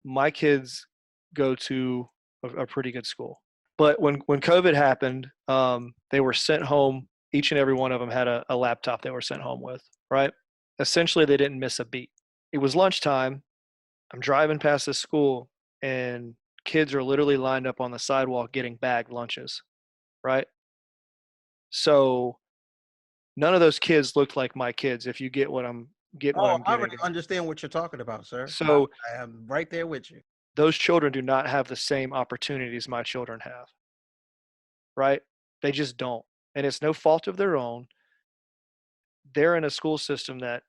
my kids go to a pretty good school. But when COVID happened, they were sent home. Each and every one of them had a laptop they were sent home with, right? Essentially, they didn't miss a beat. It was lunchtime. I'm driving past this school, and kids are literally lined up on the sidewalk getting bagged lunches, right? So none of those kids looked like my kids, if you get what Oh, I'm I getting already at. understand what you're talking about, sir. So I am right there with you. those children do not have the same opportunities my children have, right? They just don't. And it's no fault of their own. They're in a school system that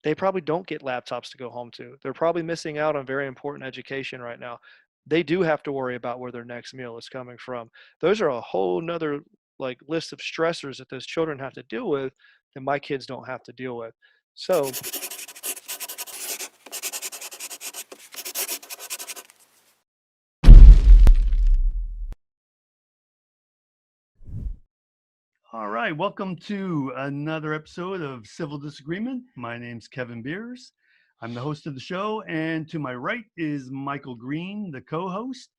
they probably don't get laptops to go home to. They're probably missing out on very important education right now. They do have to worry about where their next meal is coming from. Those are a whole nother like list of stressors that those children have to deal with that my kids don't have to deal with. So All right, welcome to another episode of Civil Disagreement. My name's Kevin Beers. I'm the host of the show, and to my right is Michael Green, the co-host.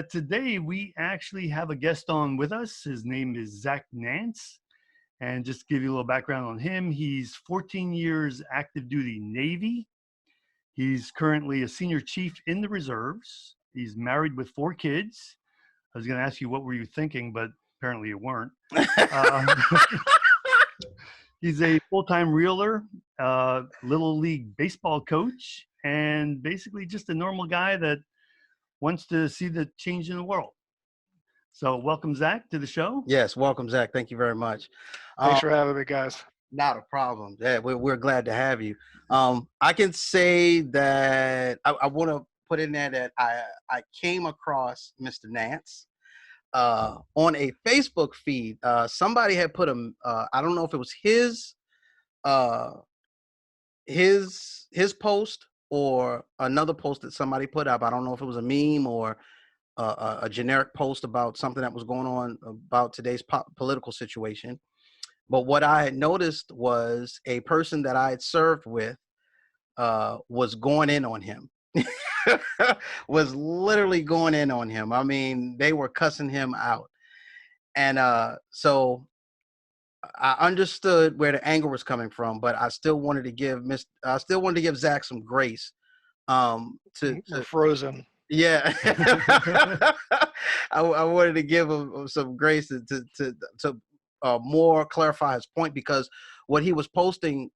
Today, we actually have a guest on with us. His name is Zach Nance. And just to give you a little background on him, he's 14 years active duty Navy. He's currently a senior chief in the reserves. He's married with 4 kids. I was going to ask you, what were you thinking? But apparently you weren't. He's a full-time realtor, little league baseball coach, and basically just a normal guy that wants to see the change in the world. So welcome, Zach, to the show. Yes, welcome, Zach. Thank you very much. thanks for having me, guys. Not a problem. Yeah, we're glad to have you. I can say that I want to put in there that I came across Mr. Nance on a Facebook feed. Somebody had put I don't know if it was uh, his post or another post that somebody put up. I don't know if it was a meme or a generic post about something that was going on about today's political situation. But what I had noticed was a person that I had served with was going in on him. Was literally going in on him. I mean, they were cussing him out. And so I understood where the anger was coming from, but I still wanted to give Zach some grace. We're frozen. Yeah. I wanted to give him some grace to more clarify his point, because what he was posting,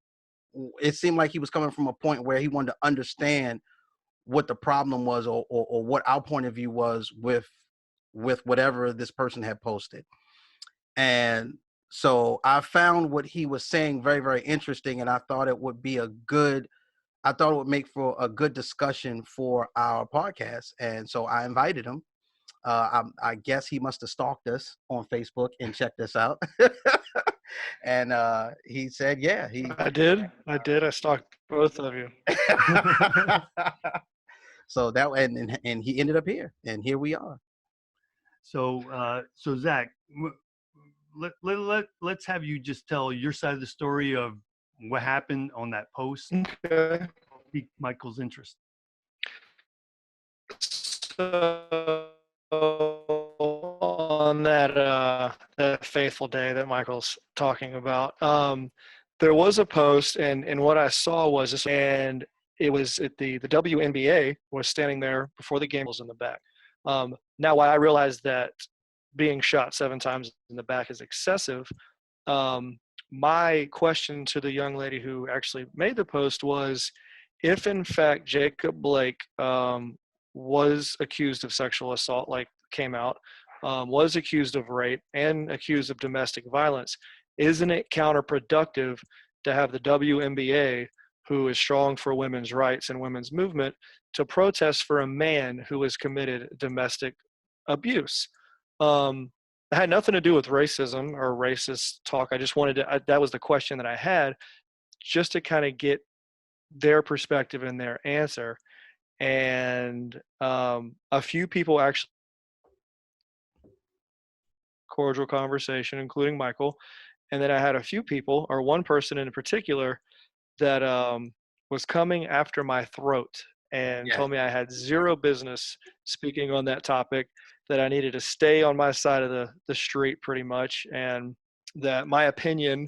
it seemed like he was coming from a point where he wanted to understand what the problem was, or what our point of view was with whatever this person had posted. And so I found what he was saying very, very interesting, and I thought it would make for a good discussion for our podcast. And so I invited him. I guess he must have stalked us on Facebook and checked us out. And he said, yeah, I did. I stalked both of you. So that, and he ended up here, and here we are. So Zach, let's have you just tell your side of the story of what happened on that post. Okay. Piqued Michael's interest. So on that fateful day that Michael's talking about, there was a post, and what I saw was this, and it was at the WNBA was standing there before the game was in the back. Now, while I realized that being shot 7 times in the back is excessive, my question to the young lady who actually made the post was, if in fact Jacob Blake was accused of sexual assault, like came out, was accused of rape and accused of domestic violence, isn't it counterproductive to have the WNBA, who is strong for women's rights and women's movement, to protest for a man who has committed domestic abuse? It had nothing to do with racism or racist talk. I just wanted to, that was the question that I had, just to kind of get their perspective and their answer. And a few people actually cordial conversation, including Michael. And then I had a few people, or one person in particular, that was coming after my throat and Yeah. told me I had zero business speaking on that topic, that I needed to stay on my side of the street pretty much, and that my opinion,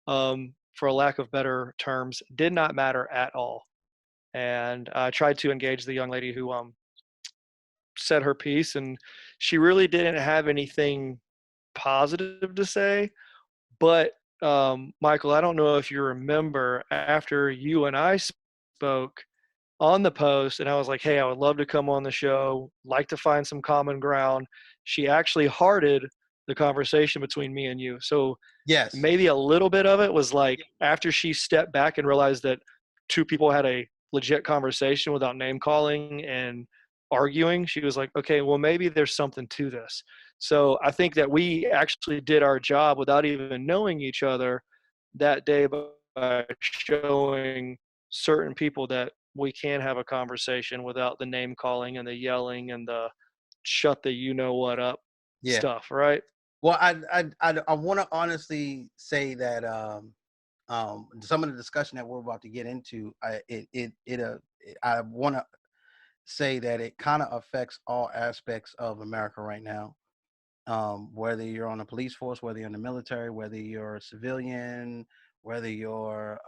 for a lack of better terms, did not matter at all. And I tried to engage the young lady who said her piece, and she really didn't have anything positive to say. But Michael, I don't know if you remember, after you and I spoke on the post, and I was like, hey, I would love to come on the show, like to find some common ground. She actually hearted the conversation between me and you. So Yes. maybe a little bit of it was like after she stepped back and realized that two people had a legit conversation without name calling and arguing, she was like, okay, well, maybe there's something to this. So I think that we actually did our job without even knowing each other that day by showing certain people that we can have a conversation without the name calling and the yelling and the shut the you know what up Yeah. stuff, right? Well, I want to honestly say that some of the discussion that we're about to get into, I want to say that it kind of affects all aspects of America right now. Whether you're on the police force, whether you're in the military, whether you're a civilian, whether you're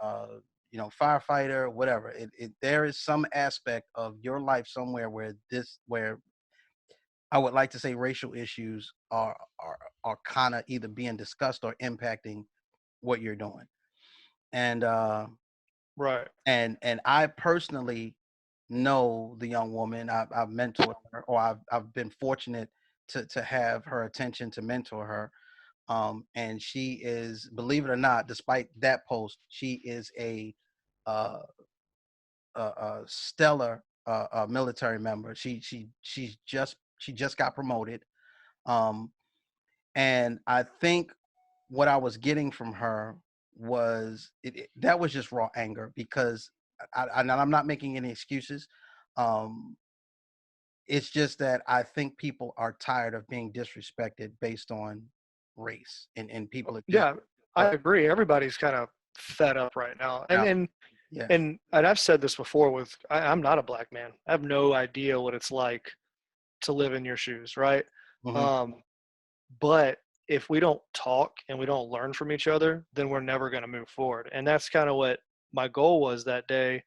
firefighter, whatever. There is some aspect of your life somewhere where I would like to say racial issues are kind of either being discussed or impacting what you're doing. And Right. and I personally know the young woman. I've mentored her, or I've been fortunate to have her attention to mentor her. And she is, believe it or not, despite that post, she is uh, a stellar military member. She just got promoted. Um, and I think what I was getting from her was that was just raw anger, because and I'm not making any excuses. Um, it's just that I think people are tired of being disrespected based on race, and people are just Yeah, I agree. Everybody's kind of fed up right now. And out. and Yeah. and and I've said this before with I'm not a black man. I have no idea what it's like to live in your shoes, right? Hmm. Um, but if we don't talk and we don't learn from each other, then we're never going to move forward. And that's kind of what my goal was that day.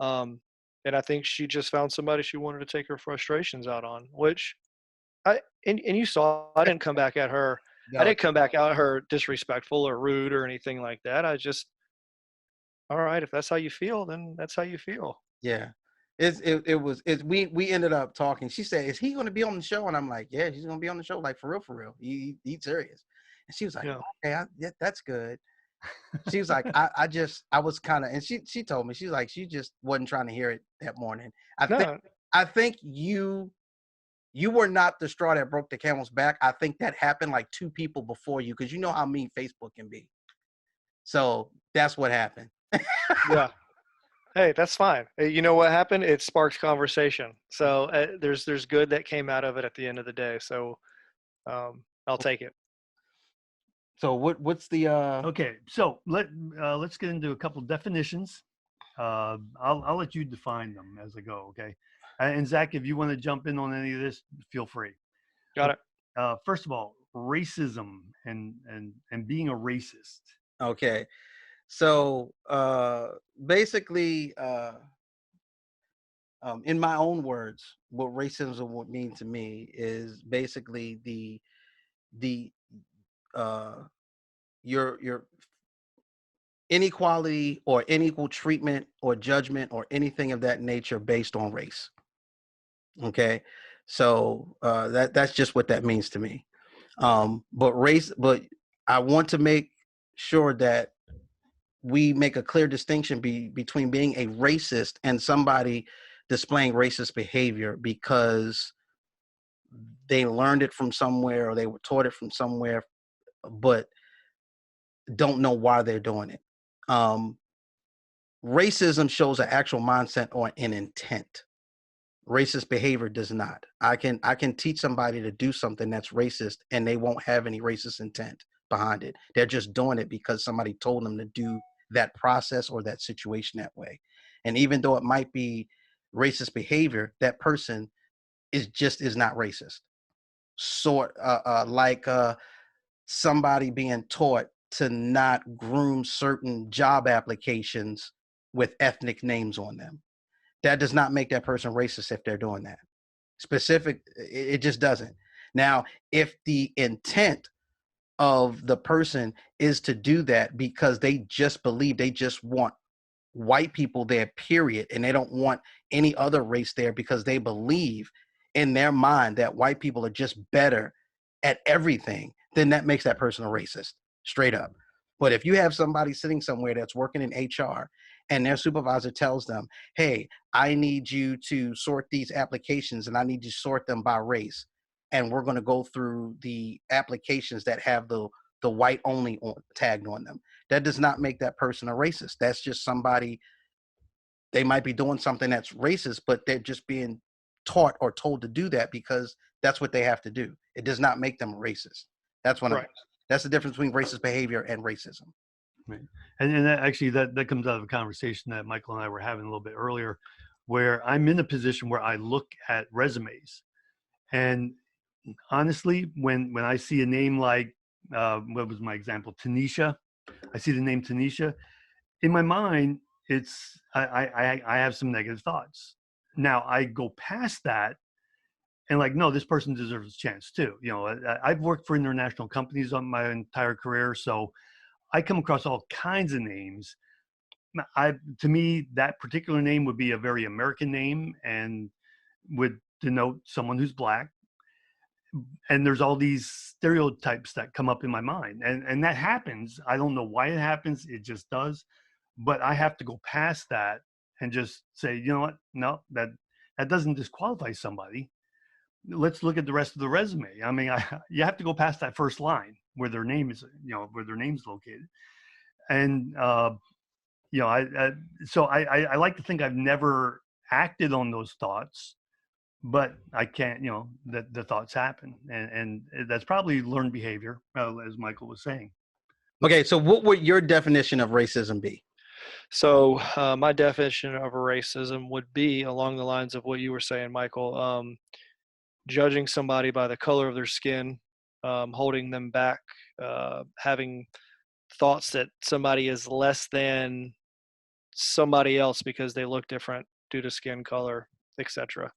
And I think she just found somebody she wanted to take her frustrations out on, which and you saw I didn't come back at her. I No. didn't come back at her disrespectful or rude or anything like that. I just, all right, if that's how you feel, then that's how you feel. Yeah. We ended up talking. She said, "Is he going to be on the show?" And I'm like, "Yeah, he's going to be on the show, like for real, for real. He's serious." And she was like, Yeah. "Okay, yeah, that's good." She was like, I was kind of," and she told me, she's like, she just wasn't trying to hear it that morning. No. I think you were not the straw that broke the camel's back. I think that happened like two people before you, because you know how mean Facebook can be. So that's what happened. Yeah. Hey, that's fine. You know what happened? It sparked conversation. So there's good that came out of it at the end of the day. So I'll take it. So what's the Okay, so let's get into a couple definitions. I'll let you define them as I go. Okay, and Zach, if you want to jump in on any of this, feel free. Got it. First of all, racism and being a racist. okay. So basically, in my own words, what racism would mean to me is basically the uh, your inequality or unequal treatment or judgment or anything of that nature based on race. Okay, so that's just what that means to me. But I want to make sure that we make a clear distinction between being a racist and somebody displaying racist behavior because they learned it from somewhere or they were taught it from somewhere, but don't know why they're doing it. Um, Racism shows an actual mindset or an intent. Racist behavior does not. I can teach somebody to do something that's racist and they won't have any racist intent behind it. They're just doing it because somebody told them to do that process or that situation that way. And even though it might be racist behavior, that person is not racist. Like somebody being taught to not groom certain job applications with ethnic names on them. That does not make that person racist if they're doing that. It just doesn't. Now, if the intent of the person is to do that because they just believe, they just want white people there, period, and they don't want any other race there because they believe in their mind that white people are just better at everything, then that makes that person a racist, straight up. But if you have somebody sitting somewhere that's working in HR and their supervisor tells them, hey, I need you to sort these applications and I need you to sort them by race, and we're going to go through the applications that have the white only tagged on them, that does not make that person a racist. That's just somebody, they might be doing something that's racist, but they're just being taught or told to do that because that's what they have to do. It does not make them racist. That's Right. That's the difference between racist behavior and racism. Right. And that actually that comes out of a conversation that Michael and I were having a little bit earlier, where I'm in a position where I look at resumes, and honestly, when I see a name like what was my example, Tanisha, I see the name Tanisha, in my mind, I have some negative thoughts. Now I go past that and like, no, this person deserves a chance too. You know, I've worked for international companies on my entire career, so I come across all kinds of names. To me, that particular name would be a very American name and would denote someone who's Black. And there's all these stereotypes that come up in my mind, and that happens. I don't know why it happens. It just does. But I have to go past that and just say, you know what? No, that doesn't disqualify somebody. Let's look at the rest of the resume. I mean, you have to go past that first line where their name is, where their name's located. And, so I like to think I've never acted on those thoughts, but I can't, that the thoughts happen. And that's probably learned behavior, as Michael was saying. Okay, so what would your definition of racism be? So my definition of racism would be along the lines of what you were saying, Michael. Judging somebody by the color of their skin, holding them back, having thoughts that somebody is less than somebody else because they look different due to skin color, etc.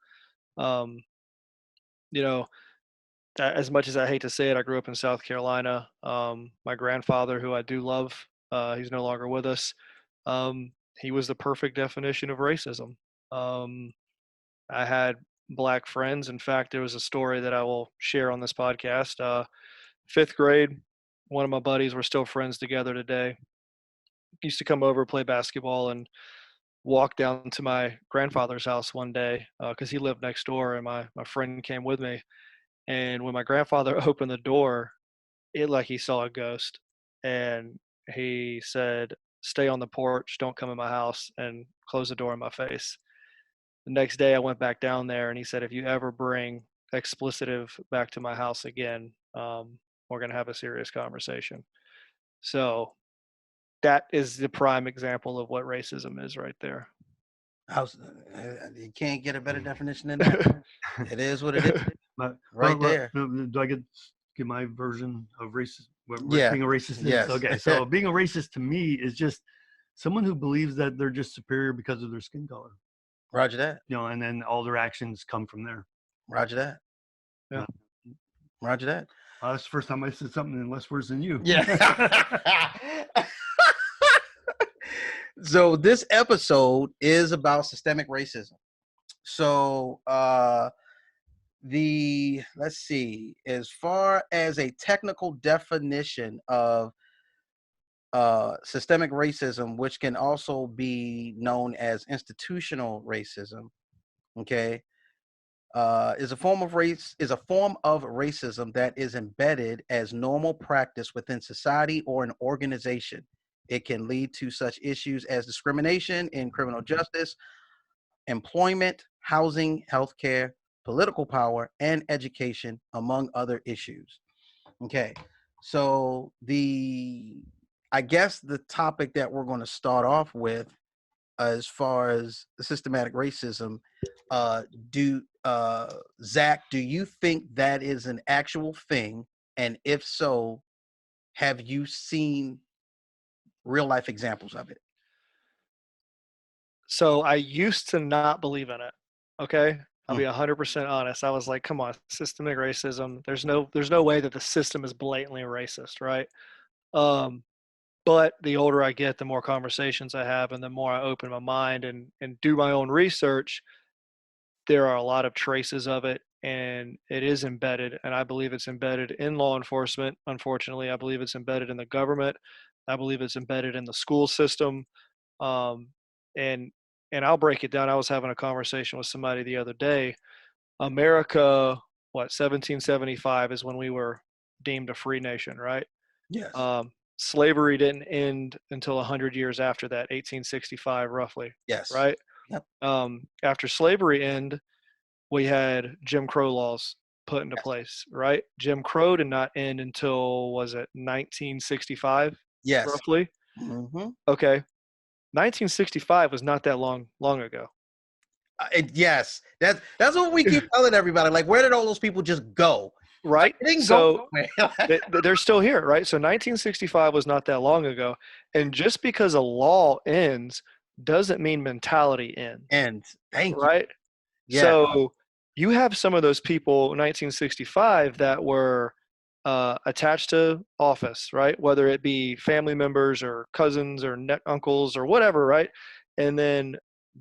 As much as I hate to say it, I grew up in South Carolina. My grandfather, who I do love, he's no longer with us. He was the perfect definition of racism. I had Black friends. In fact, there was a story that I will share on this podcast. Fifth grade, one of my buddies, we're still friends together today, used to come over, play basketball, and walk down to my grandfather's house one day because he lived next door, and my friend came with me. And when my grandfather opened the door, it like he saw a ghost. And he said, "Stay on the porch, don't come in my house," and close the door in my face. The next day I went back down there and he said, "If you ever bring explicitive back to my house again, we're going to have a serious conversation." So that is the prime example of what racism is right there. You can't get a better definition than that. It is what it is. There. Do I get my version of racist? Yeah. Being a racist is? Yes. Okay, so being a racist to me is just someone who believes that they're just superior because of their skin color. Roger that. And then all their actions come from there. Roger that. Yeah. Roger that. That's the first time I said something in less words than you. Yeah. So this episode is about systemic racism. So let's see, as far as a technical definition of systemic racism, which can also be known as institutional racism, okay, is a form of racism that is embedded as normal practice within society or an organization. It can lead to such issues as discrimination in criminal justice, employment, housing, healthcare, political power, and education, among other issues. Okay, so I guess the topic that we're going to start off with as far as systematic racism. Do Zach, do you think that is an actual thing? And if so, have you seen real life examples of it? So I used to not believe in it. Okay. I'll be Mm. 100% honest. I was like, come on, systemic racism. There's no way that the system is blatantly racist, right? Um, but the older I get, the more conversations I have, and the more I open my mind and do my own research, there are a lot of traces of it, and it is embedded. And I believe it's embedded in law enforcement. Unfortunately, I believe it's embedded in the government. I believe it's embedded in the school system. Um, and and I'll break it down. I was having a conversation with somebody the other day. America, what, 1775 is when we were deemed a free nation, right? Yes. Slavery didn't end until 100 years after that, 1865 roughly, Yes. right? Yep. After slavery ended, we had Jim Crow laws put into Yes. place, right? Jim Crow did not end until, was it 1965 Yes. roughly? Mm-hmm. Okay. 1965 was not that long ago. Yes, that's what we keep telling everybody. Like, where did all those people just go? Right? Like, they didn't go So nowhere. they're still here, right? So 1965 was not that long ago. And just because a law ends doesn't mean mentality ends, And thank you. right? Yeah. So you have some of those people in 1965 that were attached to office, right? Whether it be family members or cousins or uncles or whatever, right? And then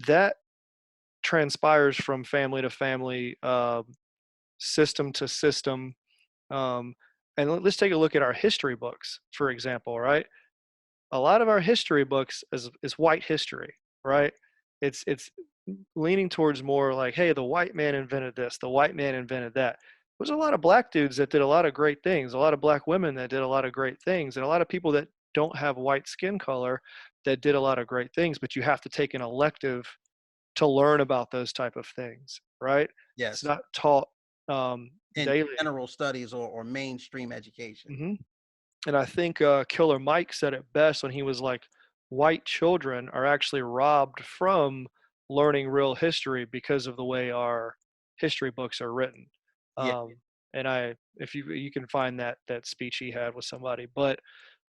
that transpires from family to family, system to system. Um, and let's take a look at our history books, for example, right? A lot of our history books is white history, right? It's leaning towards more like, hey, the white man invented this, the white man invented that. There's a lot of black dudes that did a lot of great things, a lot of black women that did a lot of great things, and a lot of people that don't have white skin color that did a lot of great things, but you have to take an elective to learn about those type of things, right? It's Yes. not taught In daily. general studies or mainstream education. Hmm. And I think Killer Mike said it best when he was like, white children are actually robbed from learning real history because of the way our history books are written. Yeah. Um, and if you can find that speech he had with somebody, but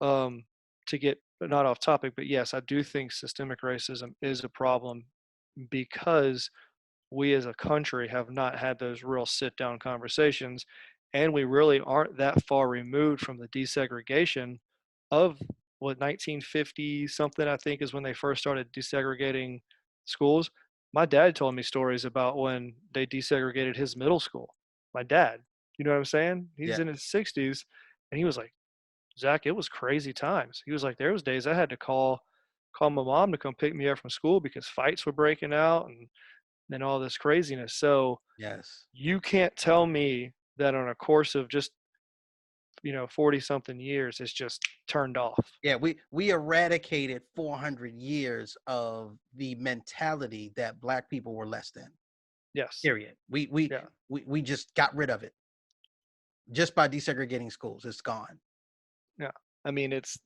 um, to get not off topic, but yes, I do think systemic racism is a problem because we as a country have not had those real sit down conversations, and we really aren't that far removed from the desegregation of what, 1950 something, I think, is when they first started desegregating schools. My dad told me stories about when they desegregated his middle school. My dad, you know what I'm saying? He's Yeah. in his 60s, and he was like, Zach, it was crazy times. He was like, there was days I had to call my mom to come pick me up from school because fights were breaking out and all this craziness. So Yes. you can't tell me that on a course of just 40 something years it's just turned off. Yeah, we eradicated 400 years of the mentality that black people were less than. Yes. Period. Yeah. We just got rid of it just by desegregating schools. It's gone. Yeah. I mean, it's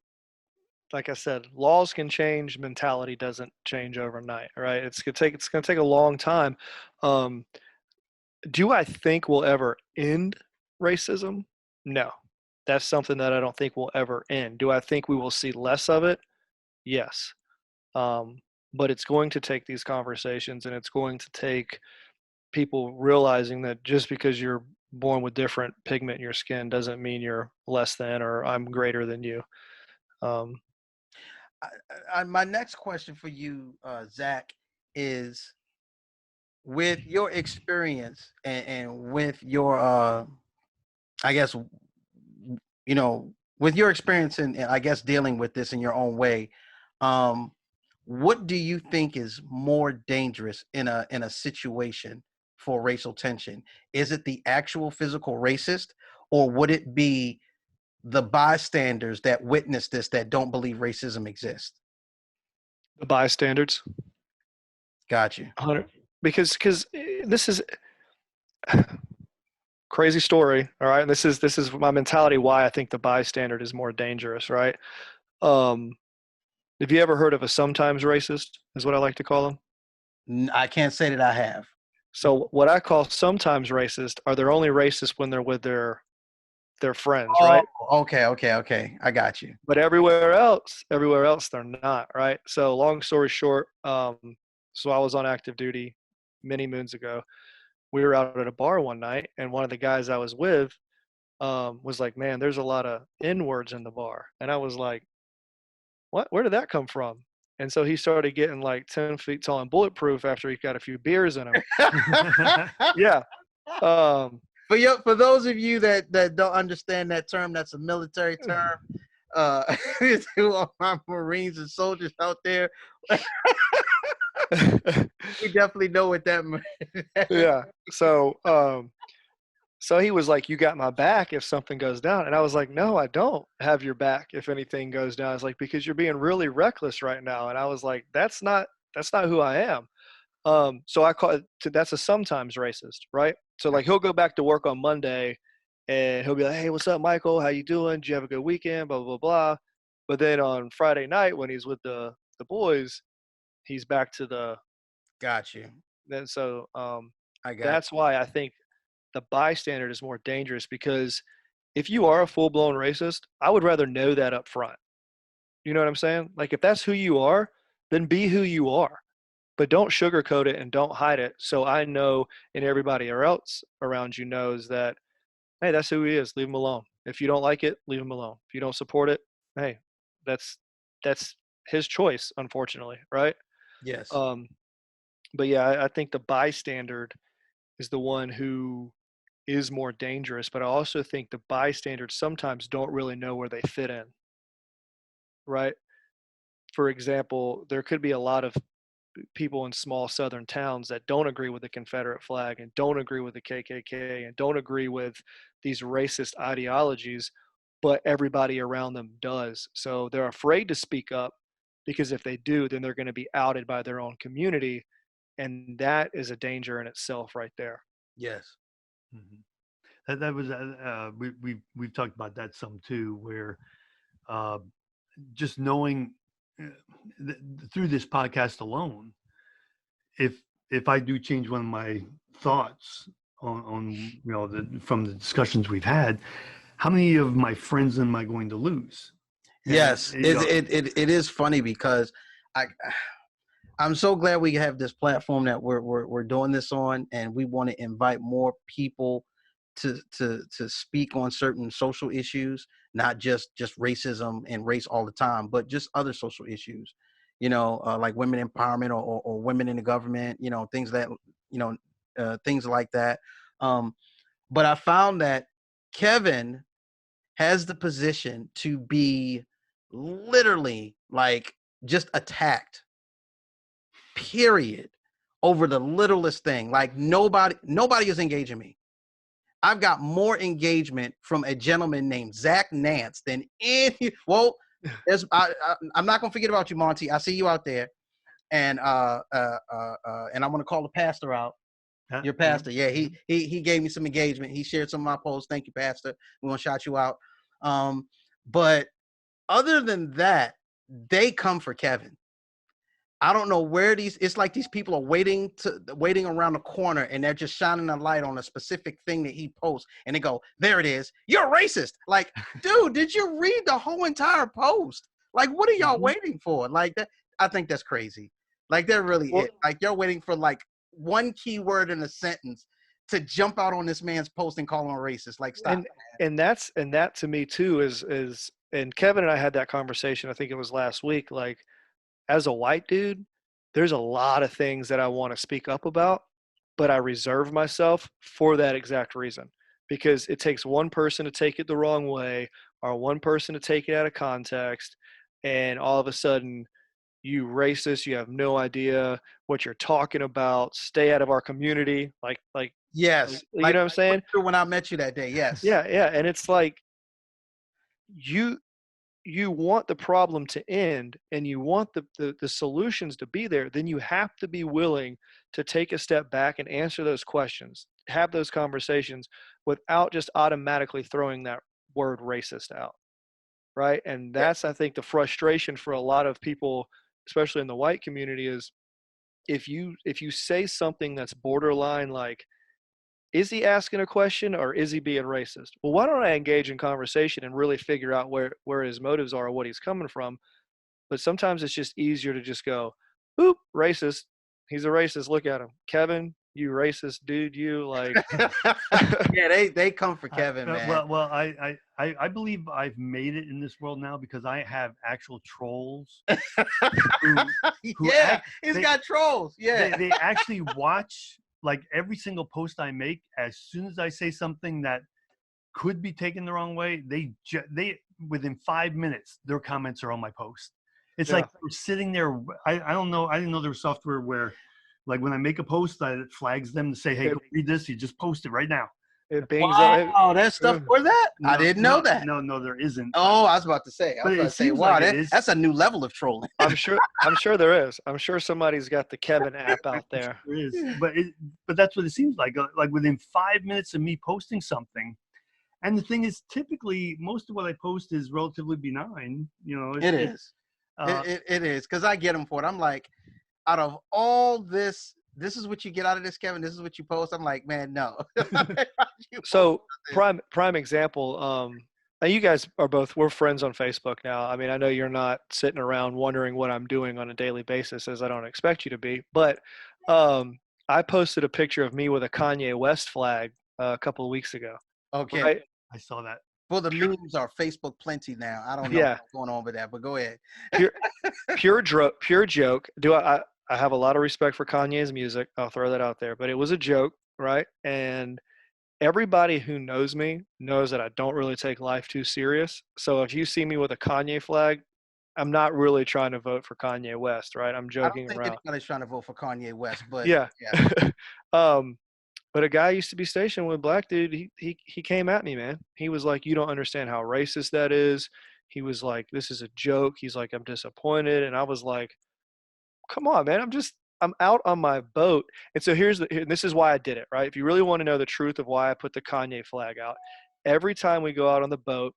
like I said, laws can change, mentality doesn't change overnight, right? It's gonna take a long time. um do I think we'll ever end racism? No. That's something that I don't think will ever end. Do I think we will see less of it? Yes. um, but it's going to take these conversations, and it's going to take people realizing that just because you're born with different pigment in your skin doesn't mean you're less than or I'm greater than you. um, My next question for you, Zach, is with your experience and with your, I guess, with your experience and I guess dealing with this in your own way, um, what do you think is more dangerous in a situation for racial tension? Is it the actual physical racist, or would it be the bystanders that witness this that don't believe racism exists? the bystanders. Got you. 100, because this is crazy story, all right? And this is my mentality why I think the bystander is more dangerous, right? um, Have you ever heard of a sometimes racist, is what I like to call them? I can't say that I have. So what I call sometimes racist are they're only racist when they're with their friends, Oh, right? okay. I got you. But everywhere else they're not, right? So long story short, so I was on active duty many moons ago. We were out at a bar one night, and one of the guys I was with was like, "Man, there's a lot of N words in the bar," and I was like, "What? Where did that come from?" And so he started getting like 10 feet tall and bulletproof after he got a few beers in him. Yeah. Um, For those of you that don't understand that term, that's a military term. To all my Marines and soldiers out there, we definitely know what that means. yeah. So he was like, "You got my back if something goes down." And I was like, "No, I don't have your back if anything goes down." I was like, "Because you're being really reckless right now." And I was like, that's not who I am. So I call it that's a sometimes racist, right? So like he'll go back to work on Monday and he'll be like, "Hey, what's up, Michael? How you doing? Did you have a good weekend? Blah, blah, blah." But then on Friday night when he's with the boys, he's back to the Got you. then so I got that's why I think the bystander is more dangerous because if you are a full blown racist, I would rather know that up front. You know what I'm saying? Like if that's who you are, then be who you are. But don't sugarcoat it and don't hide it. So I know and everybody else around you knows that, hey, that's who he is. Leave him alone. If you don't like it, leave him alone. If you don't support it, hey, that's that's his choice, unfortunately, right? Yes. Um, but yeah, I think the bystander is the one who is more dangerous. But I also think the bystanders sometimes don't really know where they fit in, right? For example, there could be a lot of people in small southern towns that don't agree with the Confederate flag and don't agree with the KKK and don't agree with these racist ideologies, but everybody around them does. So they're afraid to speak up because if they do, then they're going to be outed by their own community. And that is a danger in itself right there. Yes. Mhm. That was we've talked about that some too, where uh, just knowing uh, through this podcast alone, if I do change one of my thoughts on from the discussions we've had, how many of my friends am I going to lose? And Yes. It is funny because I I'm so glad we have this platform that we're doing this on, and we want to invite more people to speak on certain social issues, not just racism and race all the time, but just other social issues, like women empowerment or women in the government, things that you know things like that. Um, but I found that Kevin has the position to be literally like just attacked, period, over the littlest thing. Like nobody is engaging me. I've got more engagement from a gentleman named Zach Nance than any. Well, I'm not gonna forget about you, Monty. I see you out there, and and I'm gonna call the pastor out. yeah, Your pastor, yeah, he gave me some engagement. He shared some of my posts. Thank you, Pastor. We're gonna shout you out. But other than that, they come for Kevin. I don't know where it's like these people are waiting around the corner and they're just shining a light on a specific thing that he posts and they go, there it is. You're racist. Like, dude, did you read the whole entire post? Like, what are y'all waiting for? Like that, I think that's crazy. Like they're really Well, like you're waiting for like one keyword in a sentence to jump out on this man's post and call him a racist. Like, stop. and that to me too is and Kevin and I had that conversation. I think it was last week. Like as a white dude, there's a lot of things that I want to speak up about, but I reserve myself for that exact reason because it takes one person to take it the wrong way or one person to take it out of context, and all of a sudden you racist, you have no idea what you're talking about. Stay out of our community, Yes, you know what I'm saying? when I met you that day. Yes. Yeah, yeah, and it's like you you want the problem to end and you want the solutions to be there, then you have to be willing to take a step back and answer those questions, have those conversations without just automatically throwing that word racist out. right? And that's, I think, the frustration for a lot of people, especially in the white community, is if you say something that's borderline, like, is he asking a question or is he being racist? Well, why don't I engage in conversation and really figure out where his motives are or what he's coming from? But sometimes it's just easier to just go, "Oop, racist. He's a racist. Look at him, Kevin. You racist dude. You like." Yeah, they come for I- Kevin, man. well, I believe I've made it in this world now because I have actual trolls who Yeah, they, got trolls. Yeah. they actually watch like every single post I make. As soon as I say something that could be taken the wrong way, they within 5 minutes their comments are on my post. It's Yeah. like we're sitting there. I don't know. I didn't know there was software where, like, when I make a post, it flags them to say, "Hey, go read this. You just post it right now." It bings up. Wow, there's stuff for that. I didn't know that. No, there isn't. Oh, I was about to say. I was But about it to say, seems wow, like it is. that's a new level of trolling. I'm sure there is. I'm sure somebody's got the Kevin app out there. There is, but that's what it seems like. Like within 5 minutes of me posting something, and the thing is, typically most of what I post is relatively benign. You know, It is. It is, because I get them for it. I'm like, out of all this is what you get out of this, Kevin. This is what you post. I'm like, man, no. So prime example. Now you guys we're friends on Facebook now. I mean, I know you're not sitting around wondering what I'm doing on a daily basis, as I don't expect you to be. But I posted a picture of me with a Kanye West flag a couple of weeks ago. Okay. Right? I saw that. Well, the memes are Facebook plenty now. I don't know what's going on with that, but go ahead. Pure joke. I have a lot of respect for Kanye's music. I'll throw that out there. But it was a joke, right? And everybody who knows me knows that I don't really take life too serious. So if you see me with a Kanye flag, I'm not really trying to vote for Kanye West, right? I'm joking I don't think around. anybody's trying to vote for Kanye West, but Yeah. But a guy used to be stationed with a black dude. He came at me, man. He was like, "You don't understand how racist that is." He was like, "This is a joke." He's like, "I'm disappointed," and I was like, "Come on, man. I'm out on my boat." And so this is why I did it, right? If you really want to know the truth of why I put the Kanye flag out, every time we go out on the boat,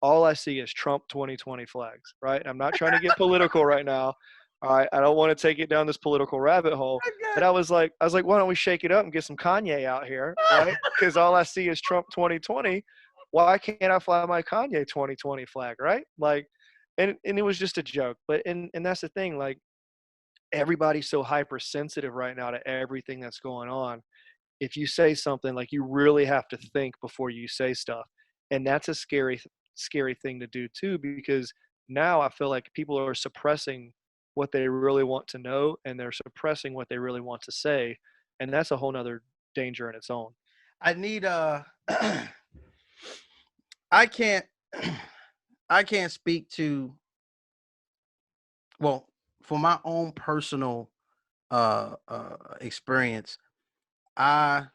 all I see is Trump 2020 flags, right? I'm not trying to get political right now. All right, I don't want to take it down this political rabbit hole, but I was like, why don't we shake it up and get some Kanye out here, right? Because all I see is Trump 2020. Why can't I fly my Kanye 2020 flag, right? Like, and it was just a joke, but and that's the thing, like, everybody's so hypersensitive right now to everything that's going on. If you say something, like, you really have to think before you say stuff, and that's a scary thing to do too, because now I feel like people are suppressing what they really want to know, and they're suppressing what they really want to say, and that's a whole nother danger in its own. I need I can't speak to, well, for my own personal experience. I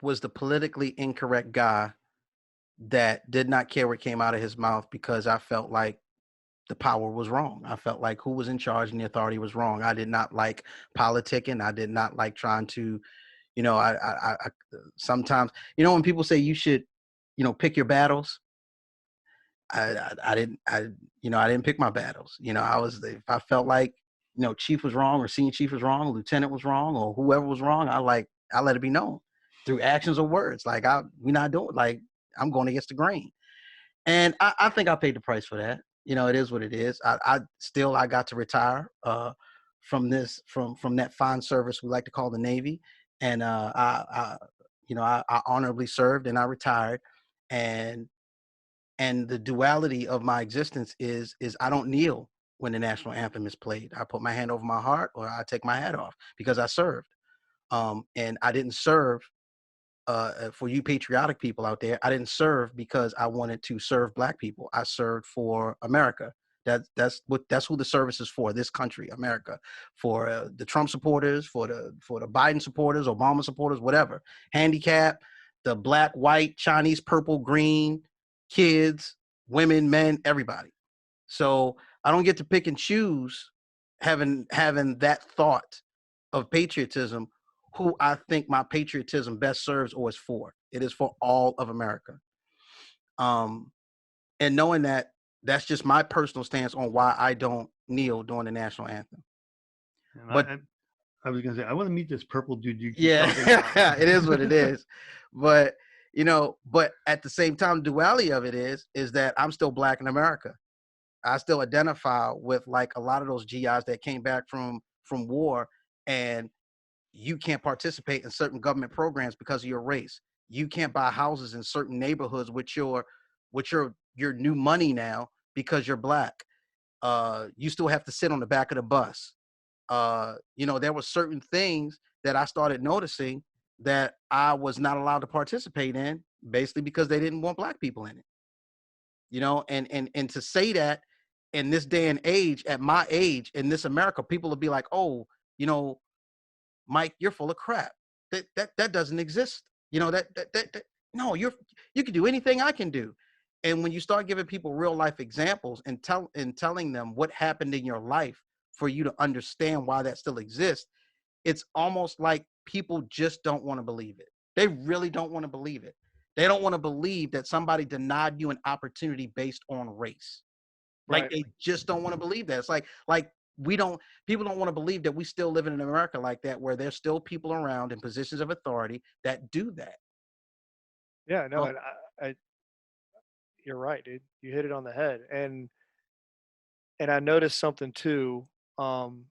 was the politically incorrect guy that did not care what came out of his mouth, because I felt like the power was wrong. I felt like who was in charge and the authority was wrong. I did not like politicking. I did not like trying to, I sometimes, when people say you should, pick your battles, I didn't pick my battles. If I felt like, chief was wrong, or senior chief was wrong, lieutenant was wrong, or whoever was wrong, I let it be known through actions or words. Like, we're not doing, like, I'm going against the grain. And I think I paid the price for that. It is what it is. I got to retire from that fine service we like to call the Navy. And I honorably served, and I retired. And the duality of my existence is I don't kneel when the national anthem is played. I put my hand over my heart, or I take my hat off, because I served. And I didn't serve, for you patriotic people out there, I didn't serve because I wanted to serve black people. I served for America. That's who the service is for. This country, America, for the Trump supporters, for the Biden supporters, Obama supporters, whatever. Handicap, the black, white, Chinese, purple, green, kids, women, men, everybody. So I don't get to pick and choose, having that thought of patriotism, who I think my patriotism best serves or is for. It is for all of America. and knowing that that's just my personal stance on why I don't kneel during the national anthem. And But I was gonna say, I want to meet this purple dude. You keep yeah, talking about. it is what it is. But but at the same time, duality of it is that I'm still Black in America. I still identify with like a lot of those GIs that came back from war, and you can't participate in certain government programs because of your race. You can't buy houses in certain neighborhoods with your new money now because you're Black. You still have to sit on the back of the bus. There were certain things that I started noticing that I was not allowed to participate in, basically because they didn't want Black people in it. And to say that in this day and age, at my age in this America, people will be like, oh, Mike, you're full of crap. That doesn't exist. That no, you can do anything I can do. And when you start giving people real life examples and telling them what happened in your life for you to understand why that still exists, it's almost like people just don't want to believe it. They really don't want to believe it. They don't want to believe that somebody denied you an opportunity based on race. Like Right. they just don't want to believe that. It's like people don't want to believe that we still live in America like that, where there's still people around in positions of authority that do that. Yeah, no, Oh, and you're right, dude. You hit it on the head. And I noticed something too. Um,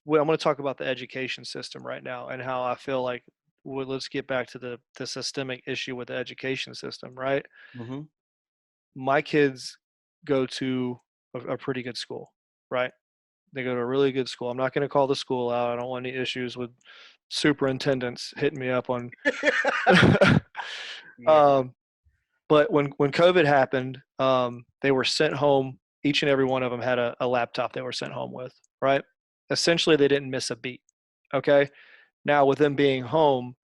well, I'm going to talk about the education system right now and how I feel like, well, let's get back to the systemic issue with the education system, right? mhm. My kids go to a pretty good school, right? They go to a really good school. I'm not going to call the school out. I don't want any issues with superintendents hitting me up on. Yeah. um, but when COVID happened, they were sent home. Each and every one of them had a laptop they were sent home with, right? Essentially, they didn't miss a beat. Okay. Now, with them being home,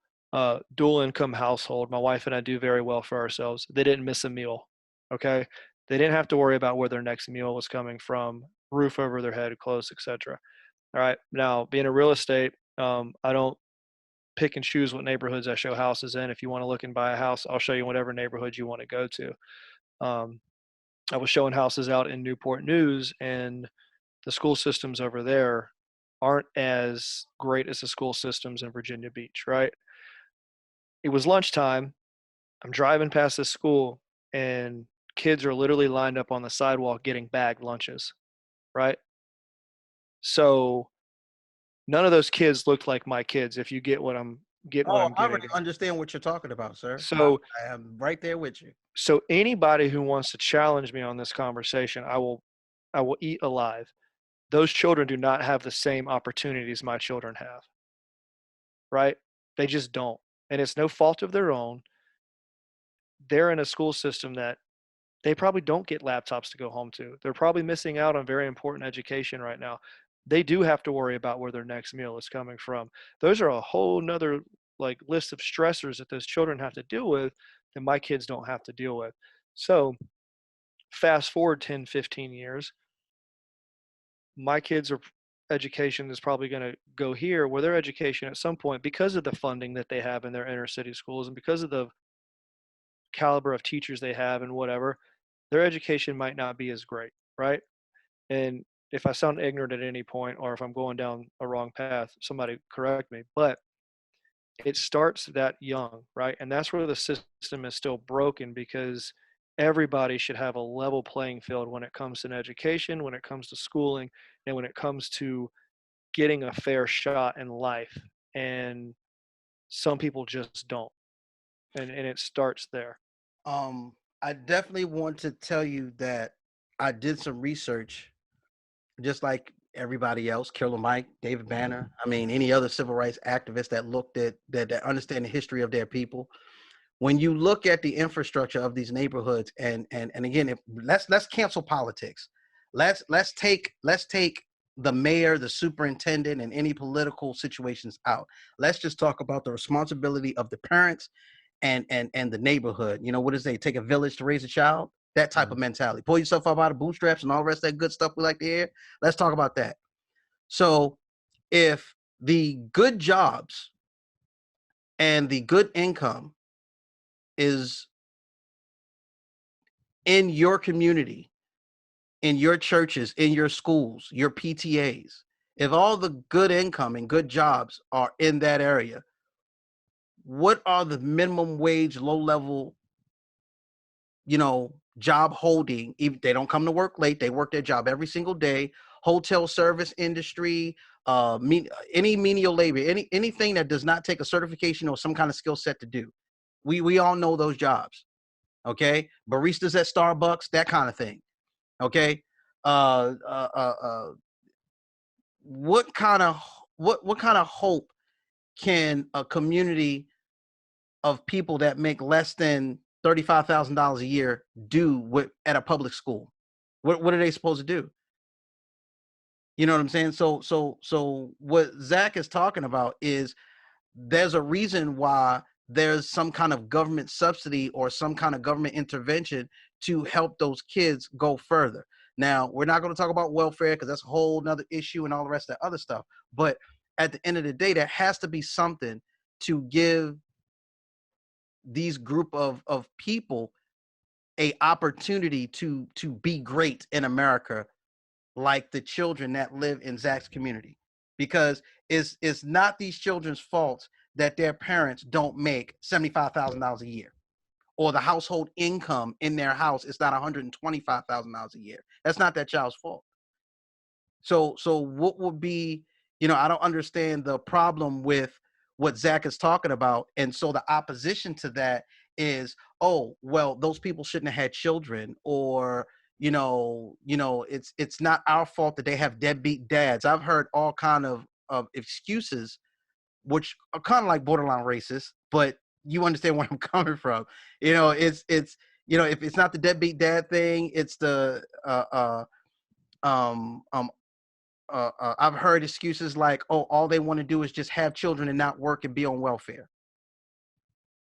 dual income household, my wife and I do very well for ourselves. They didn't miss a meal. Okay. They didn't have to worry about where their next meal was coming from, roof over their head, clothes, etc. All right. Now, being a real estate, I don't pick and choose what neighborhoods I show houses in. If you want to look and buy a house, I'll show you whatever neighborhood you want to go to. Um, I was showing houses out in Newport News, and the school systems over there aren't as great as the school systems in Virginia Beach, right? It was lunchtime. I'm driving past this school, and kids are literally lined up on the sidewalk getting bagged lunches, right? So none of those kids looked like my kids, if you get what Oh, I'm I getting already at. understand what you're talking about, sir. So I am right there with you. so anybody who wants to challenge me on this conversation, I will eat alive. Those children do not have the same opportunities my children have, right? They just don't. And it's no fault of their own. They're in a school system that they probably don't get laptops to go home to. They're probably missing out on very important education right now. They do have to worry about where their next meal is coming from. Those are a whole nother like list of stressors that those children have to deal with that my kids don't have to deal with. So fast forward 10, 15 years, my kids are education is probably going to go here where their education at some point, because of the funding that they have in their inner city schools and because of the caliber of teachers they have and whatever, their education might not be as great, right? And if I sound ignorant at any point or if I'm going down a wrong path, somebody correct me. But it starts that young, right? And that's where the system is still broken, because everybody should have a level playing field when it comes to education, when it comes to schooling, and when it comes to getting a fair shot in life. And some people just don't. And it starts there. I definitely want to tell you that I did some research, just like everybody else, Killer Mike, David Banner. I mean, any other civil rights activists that looked at that understand the history of their people. When you look at the infrastructure of these neighborhoods, and again, if let's cancel politics. Let's take the mayor, the superintendent, and any political situations out. Let's just talk about the responsibility of the parents and the neighborhood. You know, what does they take a village to raise a child? That type of mentality. Pull yourself up out of bootstraps and all the rest of that good stuff we like to hear. Let's talk about that. So if the good jobs and the good income is in your community, in your churches, in your schools, your PTAs, if all the good income and good jobs are in that area, what are the minimum wage, low level, job holding? If they don't come to work late, they work their job every single day. Hotel service industry, any menial labor, anything that does not take a certification or some kind of skill set to do. We all know those jobs. Okay, baristas at Starbucks, that kind of thing. Okay, uh, uh, uh, uh, what kind of what kind of hope can a community of people that make less than $35,000 a year do at a public school? What are they supposed to do? You know what I'm saying? So what Zach is talking about is there's a reason why there's some kind of government subsidy or some kind of government intervention to help those kids go further. Now, we're not going to talk about welfare because that's a whole nother issue and all the rest of that other stuff. But at the end of the day, there has to be something to give these group of people a opportunity to be great in America, like the children that live in Zach's community, because it's not these children's fault that their parents don't make $75,000 a year, or the household income in their house is not $125,000 a year. That's not that child's fault. So what would be, I don't understand the problem with what Zach is talking about. And so the opposition to that is, oh, well, those people shouldn't have had children, or, it's not our fault that they have deadbeat dads. I've heard all kind of excuses, which are kind of like borderline racist, but you understand where I'm coming from. If it's not the deadbeat dad thing, it's the um um I've heard excuses like, oh, all they want to do is just have children and not work and be on welfare.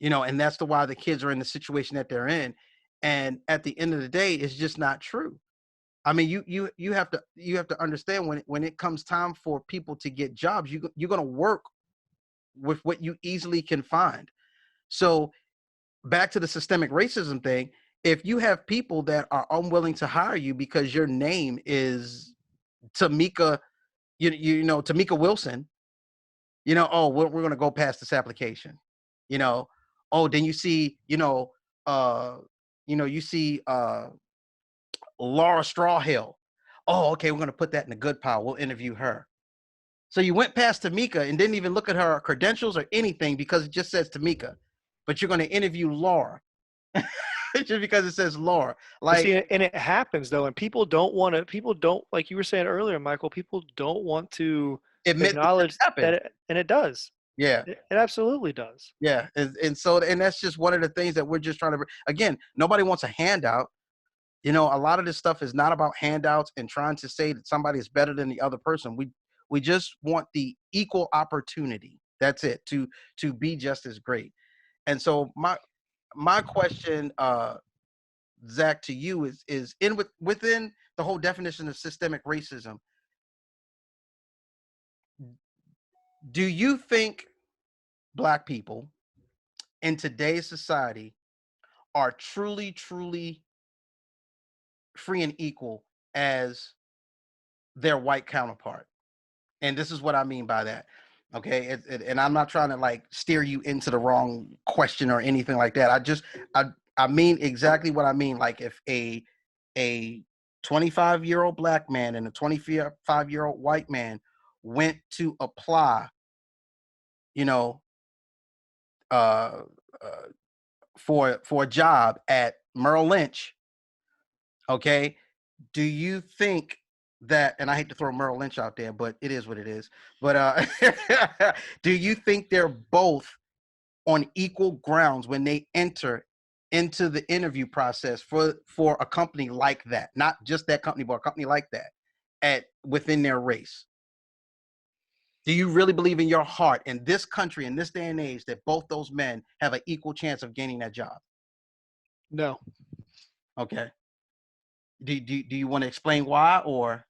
And that's why the kids are in the situation that they're in. And at the end of the day, it's just not true. I mean, you have to understand, when it comes time for people to get jobs, you're going to work with what you easily can find. So back to the systemic racism thing, if you have people that are unwilling to hire you because your name is Tamika, Tamika Wilson, oh, we're going to go past this application, oh, then you see, you see Laura Strawhill. Oh, okay, we're going to put that in the good pile. We'll interview her. So you went past Tamika and didn't even look at her credentials or anything because it just says Tamika, but you're going to interview Laura just because it says Laura. Like, see, and it happens though, and people don't, like you were saying earlier, Michael, people don't want to admit acknowledge that happened. that, and it does. Yeah. It absolutely does. Yeah. And that's just one of the things that we're just trying to, again, nobody wants a handout. A lot of this stuff is not about handouts and trying to say that somebody is better than the other person. We just want the equal opportunity. That's it, to be just as great. And so my question, Zach, to you is within the whole definition of systemic racism. Do you think Black people in today's society are truly, truly free and equal as their white counterpart? And this is what I mean by that. Okay. And I'm not trying to like steer you into the wrong question or anything like that. I mean exactly what I mean. Like, if a 25-year-old Black man and a 25-year-old white man went to apply, uh, uh, for a job at Merrill Lynch, okay, do you think that, and I hate to throw Merrill Lynch out there, but it is what it is, but do you think they're both on equal grounds when they enter into the interview process for a company like that? Not just that company, but a company like that within their race. Do you really believe in your heart, in this country, in this day and age, that both those men have an equal chance of gaining that job? No. Okay. Do you want to explain why? Or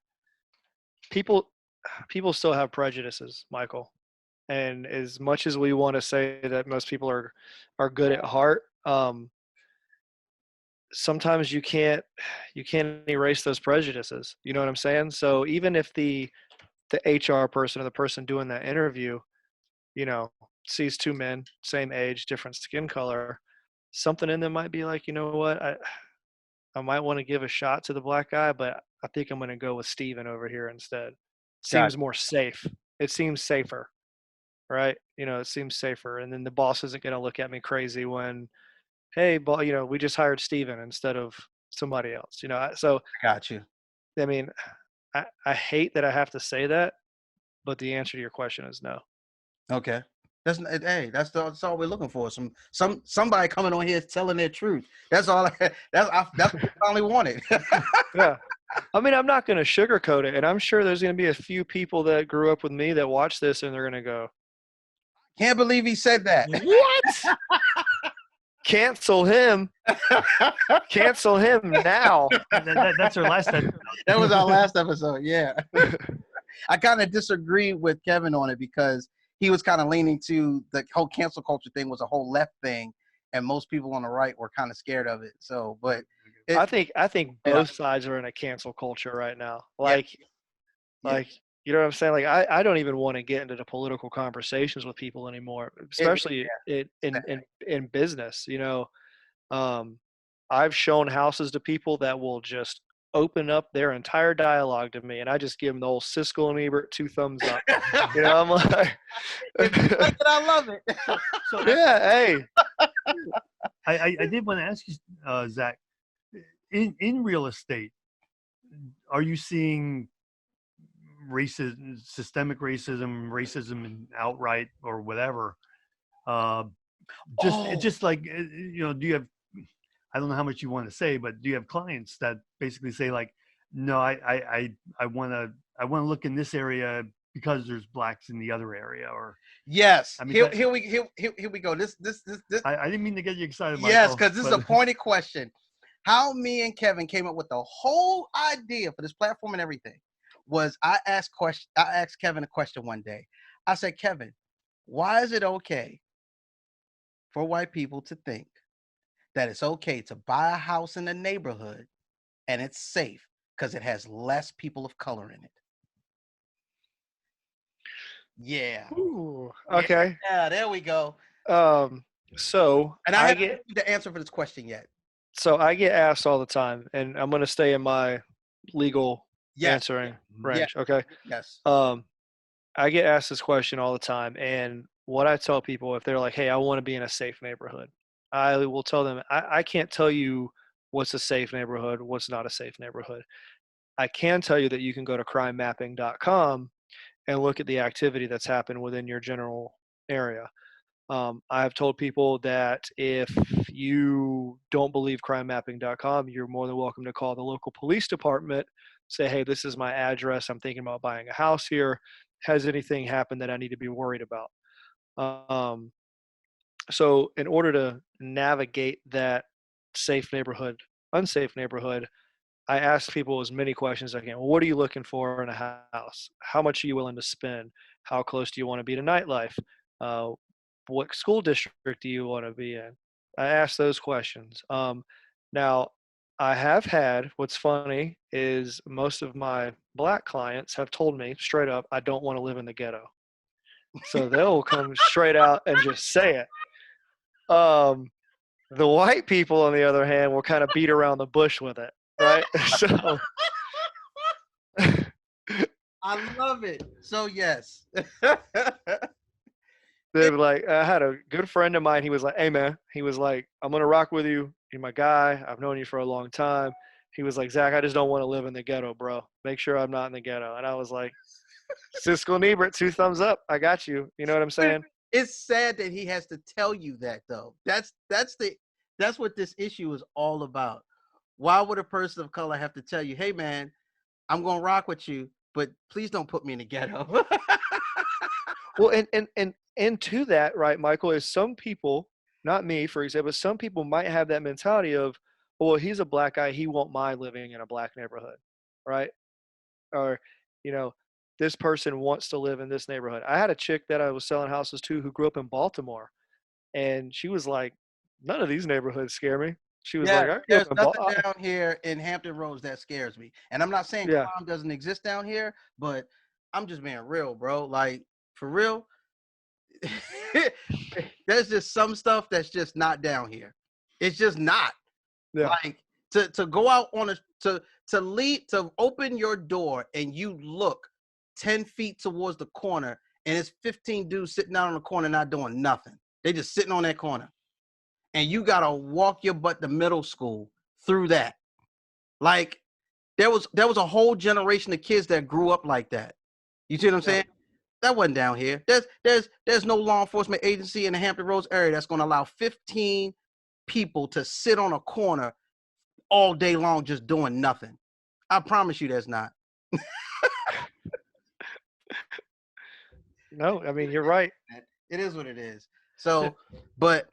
People still have prejudices, Michael. And as much as we want to say that most people are good at heart, sometimes you can't erase those prejudices. You know what I'm saying? So even if the HR person or the person doing that interview, you know, sees two men, same age, different skin color, something in them might be like, you know what, I might want to give a shot to the black guy, but I think I'm going to go with Steven over here instead. Got Seems more safe. It seems safer, right? You know, it seems safer. And then the boss isn't going to look at me crazy when, hey, you know, we just hired Steven instead of somebody else. You know, so got you. I mean, I hate that I have to say that, but the answer to your question is no. Okay. Hey, that's all we're looking for. Somebody coming on here telling their truth. That's all. That's what we finally wanted. Yeah. I mean, I'm not going to sugarcoat it, and I'm sure there's going to be a few people that grew up with me that watch this, and they're going to go, Can't believe he said that. "What? Cancel him! Cancel him now!" That's our last episode. That was our last episode. Yeah. I kind of disagree with Kevin on it because he was kind of leaning to the whole cancel culture thing was a whole left thing, and most people on the right were kind of scared of it. So, but I think both sides are in a cancel culture right now. Like, you know what I'm saying? Like, I don't even want to get into the political conversations with people anymore, especially in business. You know, I've shown houses to people that will just open up their entire dialogue to me, and I just give them the old Siskel and Ebert 2 thumbs up. You know, I'm like, I love it. So yeah, hey. I did want to ask you, Zach, in real estate, are you seeing racism, systemic racism and outright or whatever? Just like, you know, do you have, I don't know how much you want to say, but do you have clients that basically say like, no, I want to look in this area because there's blacks in the other area? Or yes, I mean, here we go. This I didn't mean to get you excited. Yes, Michael, because this is a pointed question. How me and Kevin came up with the whole idea for this platform and everything was I asked Kevin a question one day. I said, Kevin, why is it okay for white people to think that it's okay to buy a house in a neighborhood and it's safe because it has less people of color in it? Yeah. Ooh, okay. Yeah, there we go. So And I haven't received the answer for this question yet. So I get asked all the time, and I'm going to stay in my legal answering range. Yes. Okay. Yes. I get asked this question all the time, and what I tell people if they're like, "Hey, I want to be in a safe neighborhood," I will tell them, I can't tell you what's a safe neighborhood, what's not a safe neighborhood. I can tell you that you can go to crimemapping.com and look at the activity that's happened within your general area. I have told people that if you don't believe crimemapping.com, you're more than welcome to call the local police department, say, hey, this is my address. I'm thinking about buying a house here. Has anything happened that I need to be worried about? So in order to navigate that safe neighborhood, unsafe neighborhood, I ask people as many questions as I can. Well, what are you looking for in a house? How much are you willing to spend? How close do you want to be to nightlife? Uh, what school district do you want to be in? I ask those questions. Now, I have had, what's funny is most of my black clients have told me straight up, I don't want to live in the ghetto. So they'll come straight out and just say it. The white people, on the other hand, will kind of beat around the bush with it, right? So I love it. So yes. They were like, I had a good friend of mine. He was like, hey, man, he was like, I'm going to rock with you. You're my guy. I've known you for a long time. He was like, Zach, I just don't want to live in the ghetto, bro. Make sure I'm not in the ghetto. And I was like, Siskel and Ebert, 2 thumbs up. I got you. You know what I'm saying? It's sad that he has to tell you that, though. That's what this issue is all about. Why would a person of color have to tell you, hey, man, I'm going to rock with you, but please don't put me in the ghetto? Well, and to that, right, Michael, is some people, not me, for example, some people might have that mentality of, well, he's a black guy. He won't mind living in a black neighborhood, right? Or, you know, this person wants to live in this neighborhood. I had a chick that I was selling houses to who grew up in Baltimore, and she was like, none of these neighborhoods scare me. She was Yeah, like, I grew there's up in nothing Boston. down here in Hampton Roads that scares me. And I'm not saying Yeah. crime doesn't exist down here, but I'm just being real, bro. Like, for real, there's just some stuff that's just not down here. It's just not. Yeah. Like, to go out on a to lead to open your door and you look 10 feet towards the corner and it's 15 dudes sitting out on the corner not doing nothing. They just sitting on that corner. And you gotta walk your butt to middle school through that. Like, there was a whole generation of kids that grew up like that. You see what I'm saying? That wasn't down here. There's no law enforcement agency in the Hampton Roads area that's going to allow 15 people to sit on a corner all day long just doing nothing. I promise you, there's not. No, I mean, you're right. It is what it is. So, but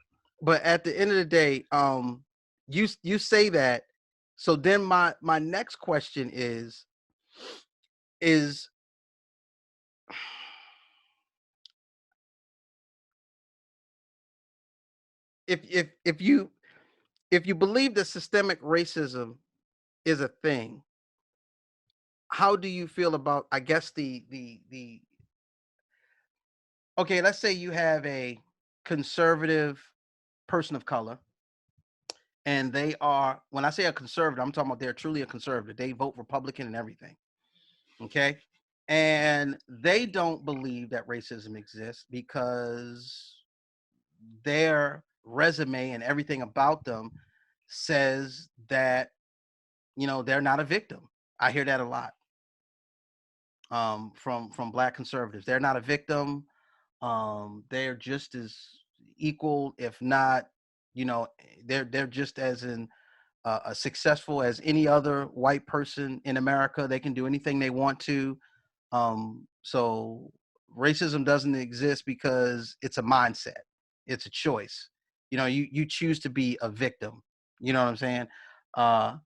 at the end of the day, you say that. So then my next question is if you believe that systemic racism is a thing, how do you feel about, I guess, the okay, let's say you have a conservative person of color and they are, when I say a conservative, I'm talking about they're truly a conservative. They vote Republican and everything. Okay. And they don't believe that racism exists because their resume and everything about them says that, they're not a victim. I hear that a lot from Black conservatives. They're not a victim. They're just as equal, if not, they're just as successful as any other white person in America. They can do anything they want to. So racism doesn't exist because it's a mindset. It's a choice. You choose to be a victim. You know what I'm saying? Uh,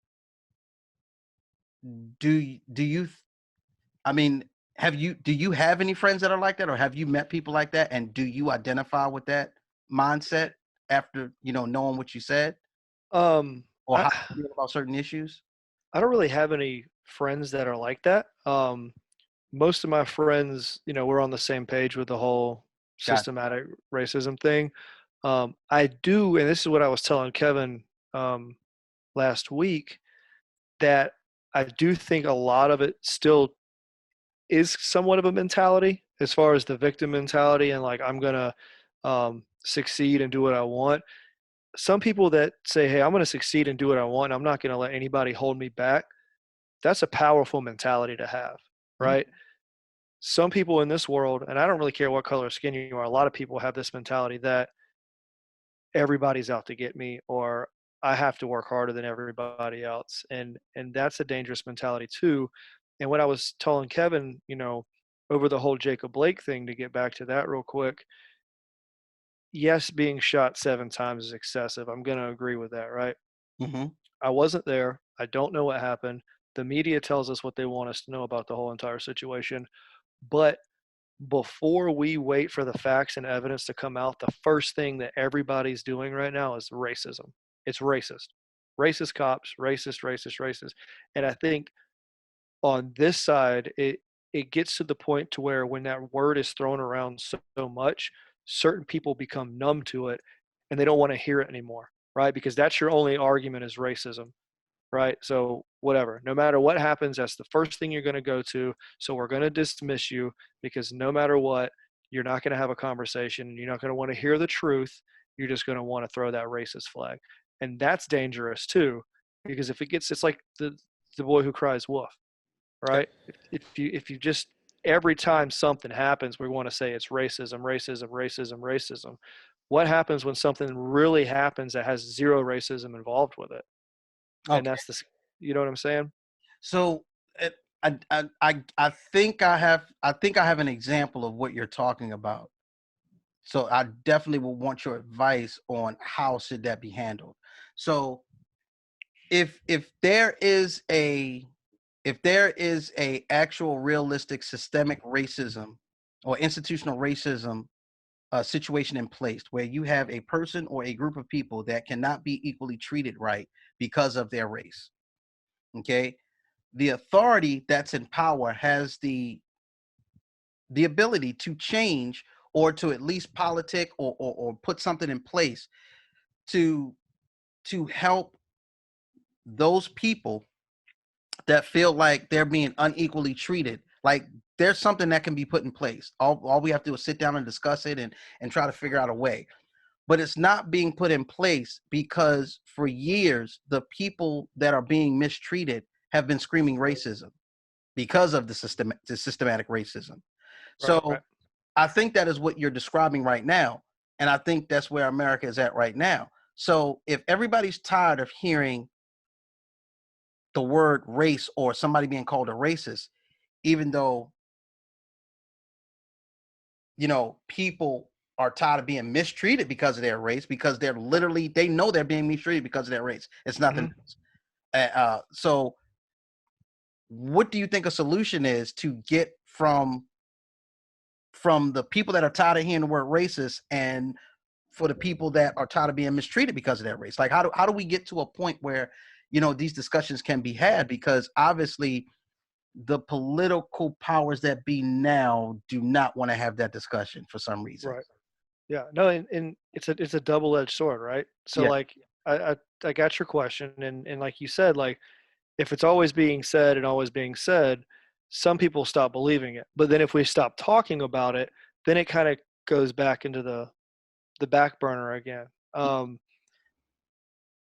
do you? I mean, do you have any friends that are like that, or have you met people like that? And do you identify with that mindset after knowing what you said, Um, or I how you feel about certain issues? I don't really have any friends that are like that. Most of my friends, we're on the same page with the whole Gotcha. systematic racism thing. I do, and this is what I was telling Kevin last week, that I do think a lot of it still is somewhat of a mentality as far as the victim mentality and like I'm gonna succeed and do what I want. Some people that say, "Hey, I'm gonna succeed and do what I want. I'm not gonna let anybody hold me back." That's a powerful mentality to have, Mhm. right? Some people in this world, and I don't really care what color skin you are, a lot of people have this mentality that everybody's out to get me or I have to work harder than everybody else. And that's a dangerous mentality too. And what I was telling Kevin, over the whole Jacob Blake thing, to get back to that real quick, yes, being shot 7 times is excessive. I'm going to agree with that, right? Mhm. I wasn't there. I don't know what happened. The media tells us what they want us to know about the whole entire situation. But before we wait for the facts and evidence to come out, the first thing that everybody's doing right now is racism. It's racist. Racist cops, racist, racist, racist. And I think on this side, it gets to the point to where when that word is thrown around so much, certain people become numb to it and they don't want to hear it anymore, right? Because that's your only argument is racism, right? So whatever, no matter what happens, that's the first thing you're going to go to. So we're going to dismiss you because no matter what, you're not going to have a conversation. You're not going to want to hear the truth. You're just going to want to throw that racist flag. And that's dangerous too, because if it gets, it's like the boy who cries wolf, right? If you just every time something happens, we want to say it's racism, racism, racism, racism. What happens when something really happens that has zero racism involved with it? And Okay. that's you know what I'm saying? So I think I have an example of what you're talking about. So I definitely will want your advice on how should that be handled. So if there is a actual realistic systemic racism or institutional racism situation in place where you have a person or a group of people that cannot be equally treated right because of their race. Okay, the authority that's in power has the ability to change or to at least politic or put something in place to help those people that feel like they're being unequally treated. Like there's something that can be put in place. All we have to do is sit down and discuss it and try to figure out a way. But it's not being put in place because for years the people that are being mistreated have been screaming racism because of the systematic racism. So Right. I think that is what you're describing right now. And I think that's where America is at right now. So if everybody's tired of hearing the word race or somebody being called a racist, even though, people are tired of being mistreated because of their race, because they know they're being mistreated because of their race. It's nothing else. So what do you think a solution is to get from the people that are tired of hearing the word racist and for the people that are tired of being mistreated because of their race? Like, how do we get to a point where, these discussions can be had? Because obviously the political powers that be now do not want to have that discussion for some reason. Right. Yeah. No, and it's a double-edged sword, right? So Yeah. like I got your question, and like you said, like if it's always being said and always being said, some people stop believing it. But then if we stop talking about it, then it kind of goes back into the back burner again.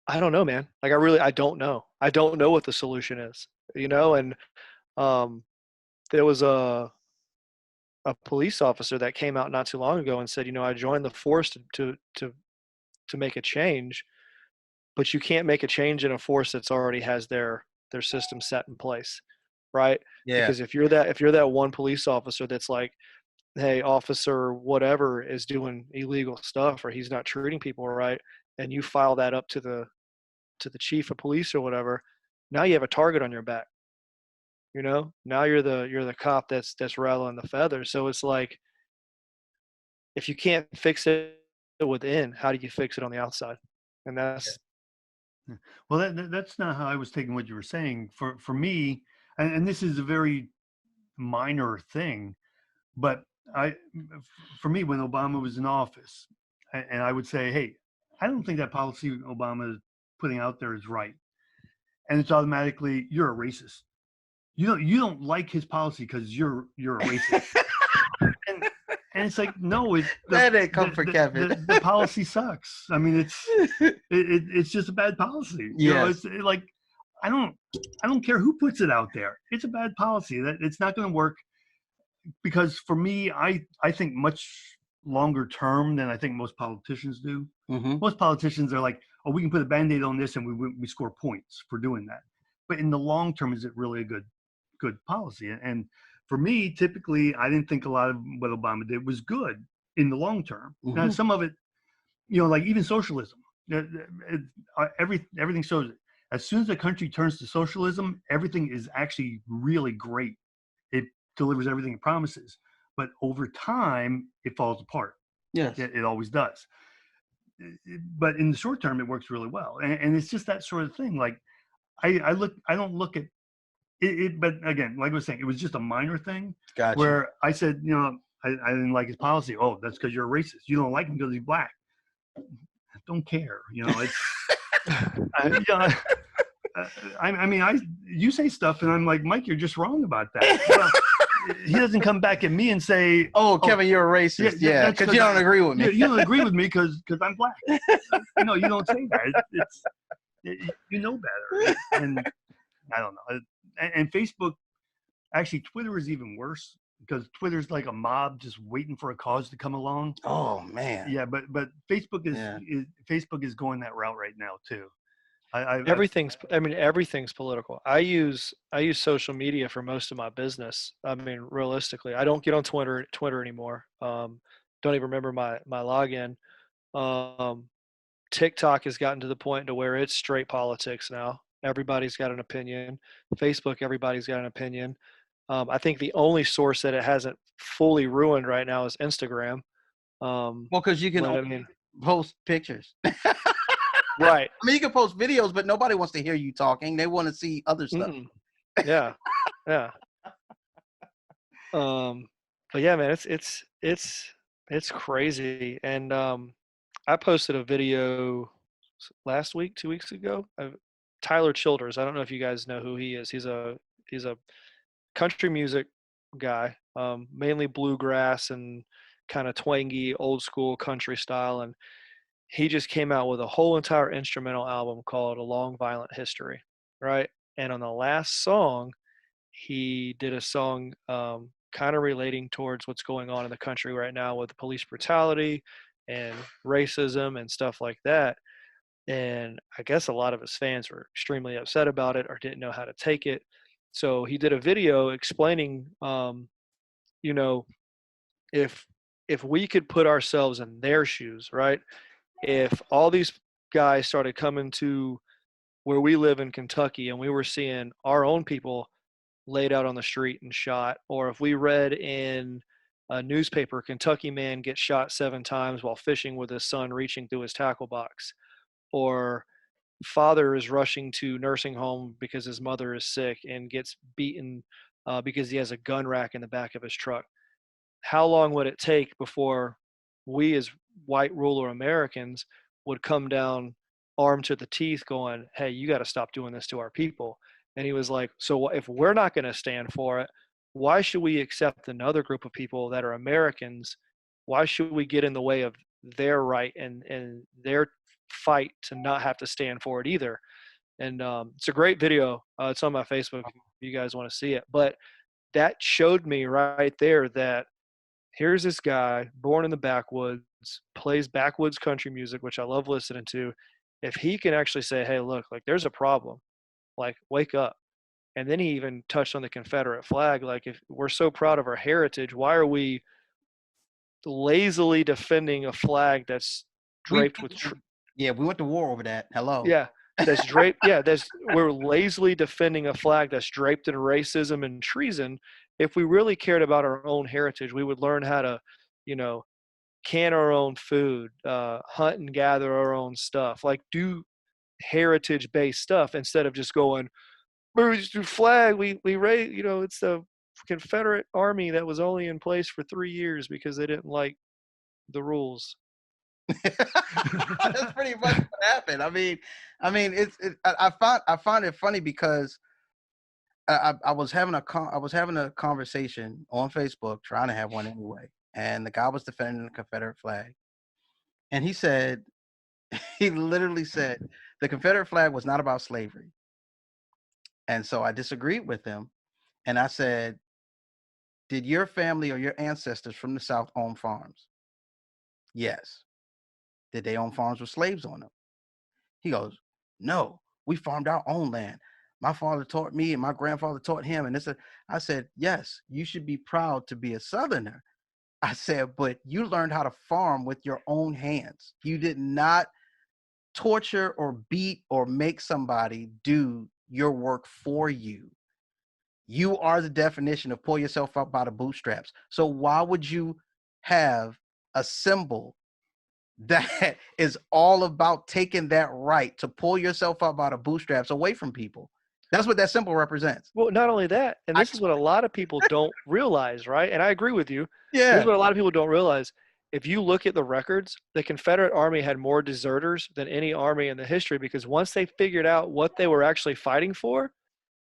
I don't know, man. Like I don't know. I don't know what the solution is, and um there was a police officer that came out not too long ago and said, I joined the force to make a change, but you can't make a change in a force that's already has their system set in place, right? Yeah. Because if you're that one police officer that's like, hey, officer whatever is doing illegal stuff or he's not treating people right, and you file that up to the chief of police or whatever, now you have a target on your back. Now you're the cop that's rattling the feathers. So it's like, if you can't fix it within, how do you fix it on the outside? And that's Yeah. Well, that's not how I was taking what you were saying. For me, and this is a very minor thing, but I, for me, when Obama was in office, and I would say, hey, I don't think that policy Obama is putting out there is right, and it's automatically you're a racist. You don't like his policy because you're a racist. and and it's like, no, That ain't come for Kevin. the policy sucks. I mean, it's just a bad policy. Yes. It's like I don't care who puts it out there. It's a bad policy. That it's not going to work, because for me, I think much longer term than I think most politicians do. Mm-hmm. Most politicians are like, oh, we can put a Band-Aid on this and we score points for doing that. But in the long term, is it really a good policy? And for me, typically, I didn't think a lot of what Obama did was good in the long term. Mm-hmm. Now, some of it, like even socialism, everything shows it. As soon as a country turns to socialism, everything is actually really great. It delivers everything it promises. But over time, it falls apart. Yes. It always does. But in the short term, it works really well. And it's just that sort of thing. Like I don't look at it, but again, like I was saying, it was just a minor thing. Gotcha. Where I said, I didn't like his policy. Oh, that's because you're a racist. You don't like him because he's black. I don't care. It's, I mean, you say stuff and I'm like, Mike, you're just wrong about that. Well, he doesn't come back at me and say, oh, Kevin, you're a racist. Yeah, because you don't agree with me. You don't agree with me because I'm black. No, you don't say that. You know better. And I don't know. And Facebook, actually, Twitter is even worse, because Twitter's like a mob just waiting for a cause to come along. Oh man. Yeah, but Facebook is going that route right now too. everything's political. I use social media for most of my business. I mean, realistically, I don't get on Twitter anymore. Don't even remember my login. TikTok has gotten to the point to where it's straight politics now. Everybody's got an opinion. Facebook, everybody's got an opinion. I think the only source that it hasn't fully ruined right now is Instagram. Well, because you can But I only mean, post pictures. right. I mean, you can post videos, but nobody wants to hear you talking. They want to see other stuff. Mm-mm. Yeah. Yeah. Um, but yeah, man, it's crazy. And I posted a video last week, 2 weeks ago. Tyler Childers. I don't know if you guys know who he is. He's a country music guy, mainly bluegrass and kind of twangy, old school country style. And he just came out with a whole entire instrumental album called A Long Violent History, right? And on the last song, he did a song kind of relating towards what's going on in the country right now with police brutality and racism and stuff like that. And I guess a lot of his fans were extremely upset about it or didn't know how to take it. So he did a video explaining, you know, if if we could put ourselves in their shoes, right? If all these guys started coming to where we live in Kentucky and we were seeing our own people laid out on the street and shot, or if we read in a newspaper, Kentucky man gets shot 7 times while fishing with his son reaching through his tackle box, or father is rushing to nursing home because his mother is sick and gets beaten because he has a gun rack in the back of his truck. How long would it take before we as white ruler Americans would come down armed to the teeth going, hey, you got to stop doing this to our people? And he was like, so if we're not going to stand for it, why should we accept another group of people that are Americans? Why should we get in the way of their right and their fight to not have to stand for it either? And it's a great video. It's on my Facebook if you guys want to see it. But that showed me right there that here's this guy born in the backwoods, plays backwoods country music, which I love listening to. If he can actually say, hey, look, like there's a problem, like wake up. And then he even touched on the Confederate flag. Like, if we're so proud of our heritage, why are we lazily defending a flag that's We draped with Yeah, we went to war over that. Hello. yeah, that's draped. Yeah, that's we're lazily defending a flag that's draped in racism and treason. If we really cared about our own heritage, we would learn how to, you know, can our own food, hunt and gather our own stuff, like do heritage-based stuff instead of just going, we just do flag. We raise, you know, it's the Confederate Army that was only in place for 3 years because they didn't like the rules. That's pretty much what happened. I find it funny because I was having a conversation on Facebook, trying to have one anyway, and the guy was defending the Confederate flag, and he said, he literally said, the Confederate flag was not about slavery, and so I disagreed with him, and I said, did your family or your ancestors from the South own farms? Yes. Did they own farms with slaves on them? He goes, no, we farmed our own land. My father taught me and my grandfather taught him. And I said, yes, you should be proud to be a Southerner. I said, but you learned how to farm with your own hands. You did not torture or beat or make somebody do your work for you. You are the definition of pull yourself up by the bootstraps. So why would you have a symbol that is all about taking that right to pull yourself up by the bootstraps away from people? That's what that symbol represents. Well, not only that, and I this is what a lot of people don't realize, right? And I agree with you. This is Yeah. what a lot of people don't realize. If you look at the records, the Confederate Army had more deserters than any army in the history because once they figured out what they were actually fighting for,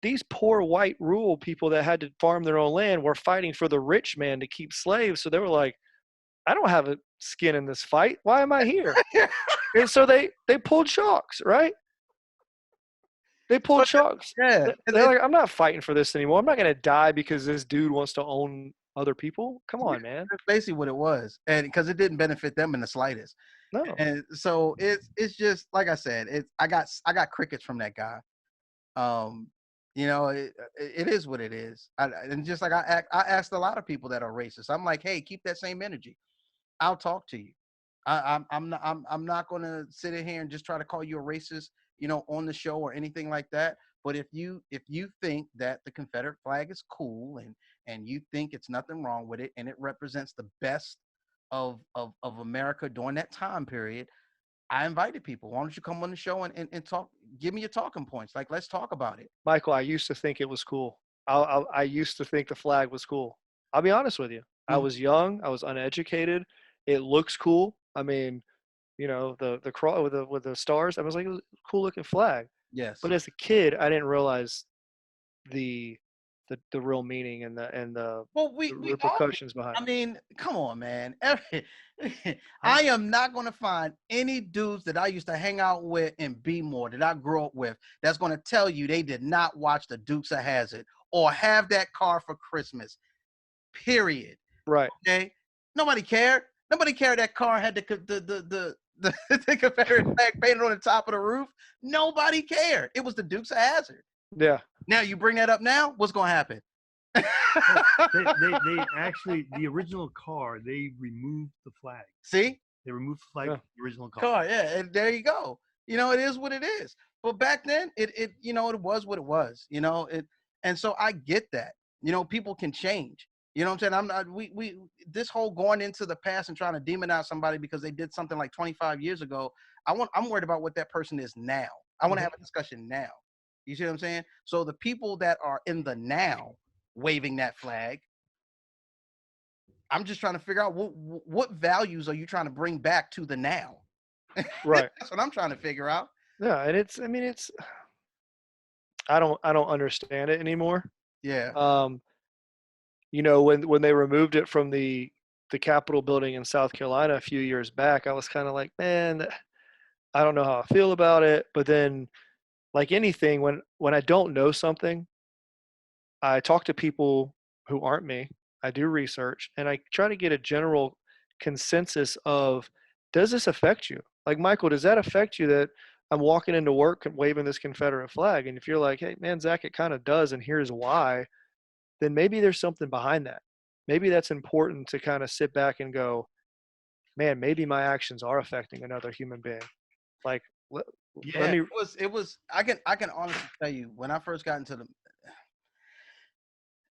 these poor white rural people that had to farm their own land were fighting for the rich man to keep slaves. So they were like, I don't have a skin in this fight. Why am I here? And so they pulled shocks, right? They pulled But shocks. yeah, They're like, I'm not fighting for this anymore. I'm not going to die because this dude wants to own other people. Come on, man. that's basically what it was, and because it didn't benefit them in the slightest. No. And so it's just like I said, I got crickets from that guy. Um, it is what it is. And just like I asked a lot of people that are racist, I'm like, hey, keep that same energy. I'll talk to you. I'm not going to sit in here and just try to call you a racist, on the show or anything like that. But if you think that the Confederate flag is cool and you think it's nothing wrong with it and it represents the best of America during that time period, I invited people. Why don't you come on the show and talk? Give me your talking points. Like, let's talk about it. Michael, I used to think it was cool. I used to think the flag was cool. I'll be honest with you. I Mhm. was young. I was uneducated. It looks cool. I mean, the cross with the stars. I was like, it was a cool looking flag. Yes. But as a kid, I didn't realize the the real meaning and Well, the we all. repercussions behind I it. mean, come on, man. I, I am not going to find any dudes that I used to hang out with and be more that I grew up with that's going to tell you they did not watch the Dukes of Hazzard or have that car for Christmas. Period. Right. Okay. Nobody cared. Nobody cared that car had the Confederate flag painted on the top of the roof. Nobody cared. It was the Dukes of Hazzard. Yeah. Now you bring that up now, what's going to happen? they actually, the original car, they removed the flag. See? They removed the flag Yeah. from the original car. Car, yeah, and there you go. It is what it is. But back then, it it was what it was. And so I get that. People can change. You know what I'm saying? I'm not. We this whole going into the past and trying to demonize somebody because they did something like 25 years ago. I'm worried about what that person is now. I want to have a discussion now. You see what I'm saying? So the people that are in the now waving that flag, I'm just trying to figure out what values are you trying to bring back to the now. Right. That's what I'm trying to figure out. Yeah. And it's I don't understand it anymore. Yeah. When they removed it from the Capitol building in South Carolina a few years back, I was kind of like, man, I don't know how I feel about it. But then, like anything, when I don't know something, I talk to people who aren't me. I do research and I try to get a general consensus of, does this affect you? Like, Michael, does that affect you that I'm walking into work and waving this Confederate flag? And if you're like, hey, man, Zach, it kind of does, and here's why, then maybe there's something behind that. Maybe that's important to kind of sit back and go, man, maybe my actions are affecting another human being. Like, let Yeah, me, it was I can honestly tell you when I first got into the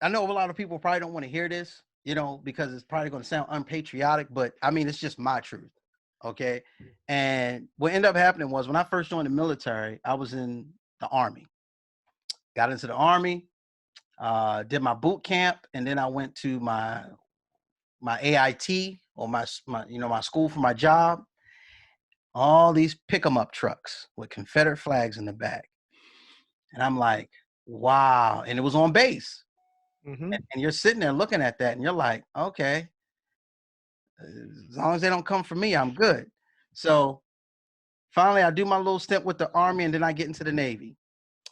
I know a lot of people probably don't want to hear this, because it's probably going to sound unpatriotic, but I mean, it's just my truth. Okay. And what ended up happening was when I first joined the military, I was in the Army. Got into the Army, did my boot camp, and then I went to my AIT or my school for my job. All these pick 'em up trucks with Confederate flags in the back. And I'm like, wow. And it was on base. mm-hmm, And you're sitting there looking at that and you're like, okay, as long as they don't come for me, I'm good. So finally, I do my little stint with the Army and then I get into the Navy.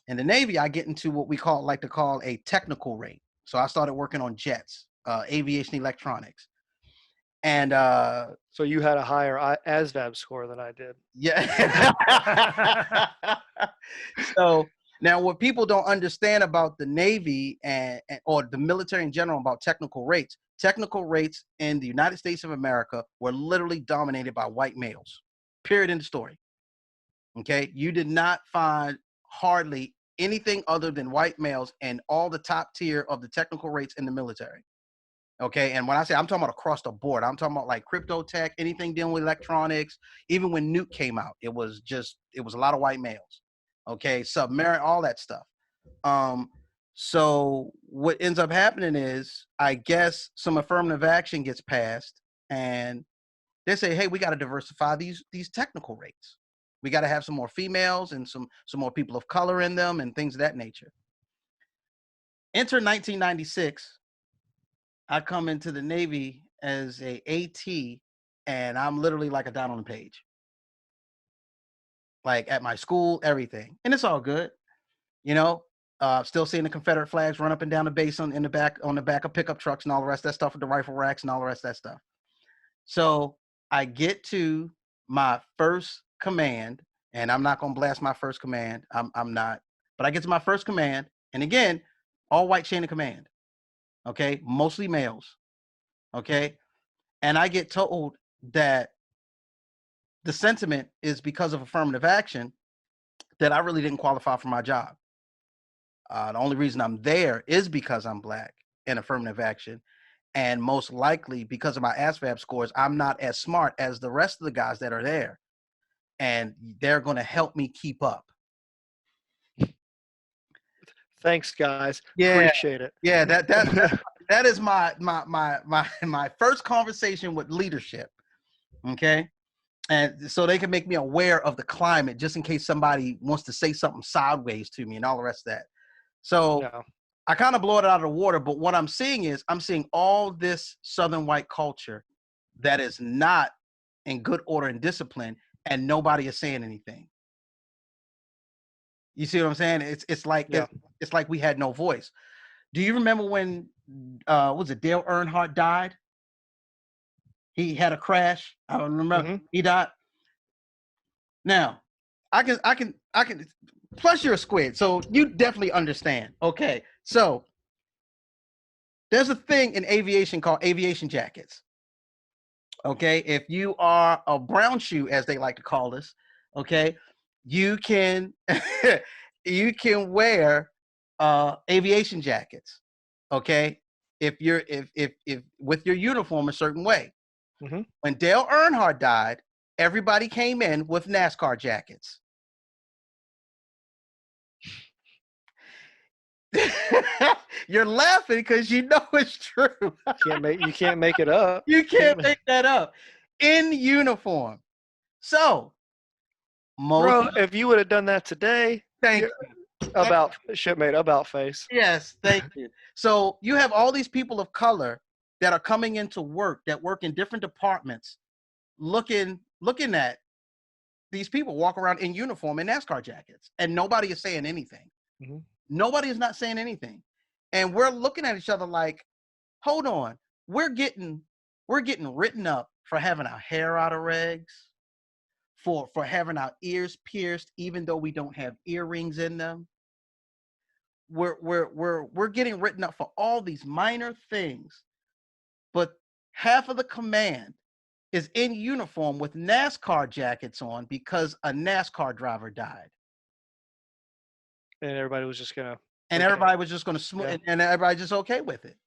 In the Navy, I get into what we like to call a technical rate. So I started working on jets, aviation electronics. And so you had a higher ASVAB score than I did. yeah. So now what people don't understand about the Navy or the military in general about technical rates in the United States of America were literally dominated by white males. Period in the story. Okay. You did not find hardly anything other than white males in all the top tier of the technical rates in the military. Okay. And when I say I'm talking about across the board, I'm talking about like crypto tech, anything dealing with electronics. Even when Nuke came out, it was a lot of white males. Okay. Submarine, all that stuff. So what ends up happening is, I guess, some affirmative action gets passed and they say, hey, we got to diversify these technical rates. We got to have some more females and some more people of color in them and things of that nature. Enter 1996. I come into the Navy as a AT, and I'm literally like a dot on the page. Like at my school, everything, and it's all good, Still seeing the Confederate flags run up and down the base on the back of pickup trucks and all the rest of that stuff with the rifle racks and all the rest of that stuff. So I get to my first command, and I'm not gonna blast my first command. I'm not, but I get to my first command, and again, all white chain of command. Okay, mostly males. Okay. And I get told that the sentiment is because of affirmative action that I really didn't qualify for my job. The only reason I'm there is because I'm Black and affirmative action. And most likely, because of my ASVAB scores, I'm not as smart as the rest of the guys that are there. And they're going to help me keep up. Thanks, guys. Yeah. Appreciate it. Yeah, that is my first conversation with leadership. Okay. And so they can make me aware of the climate just in case somebody wants to say something sideways to me and all the rest of that. So Yeah. I kind of blow it out of the water, but what I'm seeing is I'm seeing all this Southern white culture that is not in good order and discipline, and nobody is saying anything. You see what I'm saying? It's like it's like we had no voice. Do you remember when was it Dale Earnhardt died? He had a crash. I don't remember. Mm-hmm. He died. Now, I can plus you're a squid, so you definitely understand. Okay. So there's a thing in aviation called aviation jackets. Okay, if you are a brown shoe, as they like to call us, okay, you can you can wear aviation jackets. Okay, if you're if with your uniform a certain way. Mm-hmm. When Dale Earnhardt died, everybody came in with NASCAR jackets. You're laughing because you know it's true. You can't make it up. You can't make that up. In uniform. So, Bro, if you would have done that today, thank you. Shipmate, about face. Yes, thank you. So you have all these people of color that are coming into work, that work in different departments, looking at these people walk around in uniform in NASCAR jackets, and nobody is saying anything. Mm-hmm. Nobody is not saying anything. And we're looking at each other like, hold on, we're getting written up for having our hair out of rags, for having our ears pierced, even though we don't have earrings in them. We're getting written up for all these minor things, but half of the command is in uniform with NASCAR jackets on because a NASCAR driver died. And everybody was just gonna everybody was just gonna and everybody just okay with it.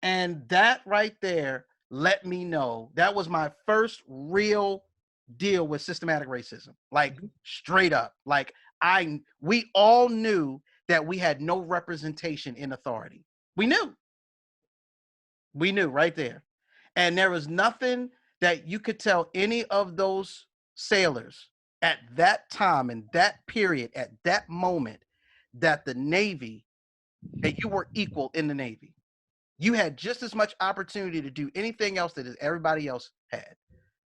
And that right there let me know that was my first real deal with systematic racism. Like straight up. Like we all knew that we had no representation in authority. We knew right there. And there was nothing that you could tell any of those sailors at that time, in that period, at that moment, that the Navy, that you were equal in the Navy. You had just as much opportunity to do anything else that everybody else had,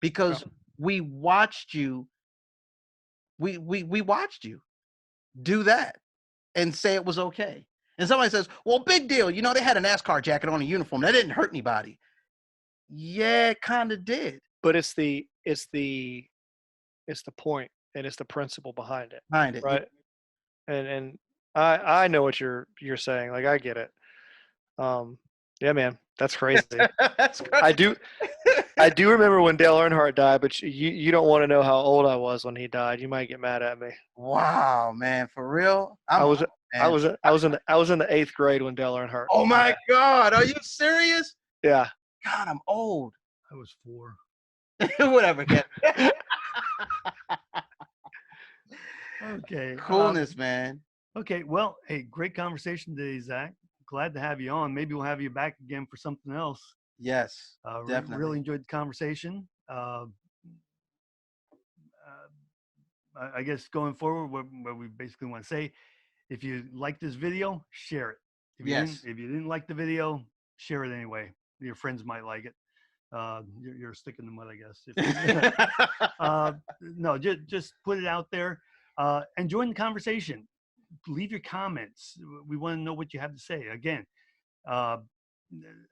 because we watched you. We watched you do that and say it was okay. And somebody says, well, big deal. You know, they had a NASCAR jacket on a uniform. That didn't hurt anybody. Yeah, it kind of did. But it's the point, and it's the principle behind it. Right. Yeah. And I know what you're saying. Like, I get it. Yeah, man, that's crazy. That's crazy. I do remember when Dale Earnhardt died, but you don't want to know how old I was when he died. You might get mad at me. Wow, man, for real? I was in the 8th grade when Dale Earnhardt. Oh my God, are you serious? Yeah. God, I'm old. I was 4. Whatever. Okay. Coolness, man. Okay. Well, hey, great conversation today, Zach. Glad to have you on. Maybe we'll have you back again for something else. Yes, definitely. Really enjoyed the conversation. I guess going forward, what we basically want to say, if you like this video, share it. If you didn't like the video, share it anyway. Your friends might like it. You're sticking to mud, I guess. No, just put it out there and join the conversation. Leave your comments. We want to know what you have to say. Again,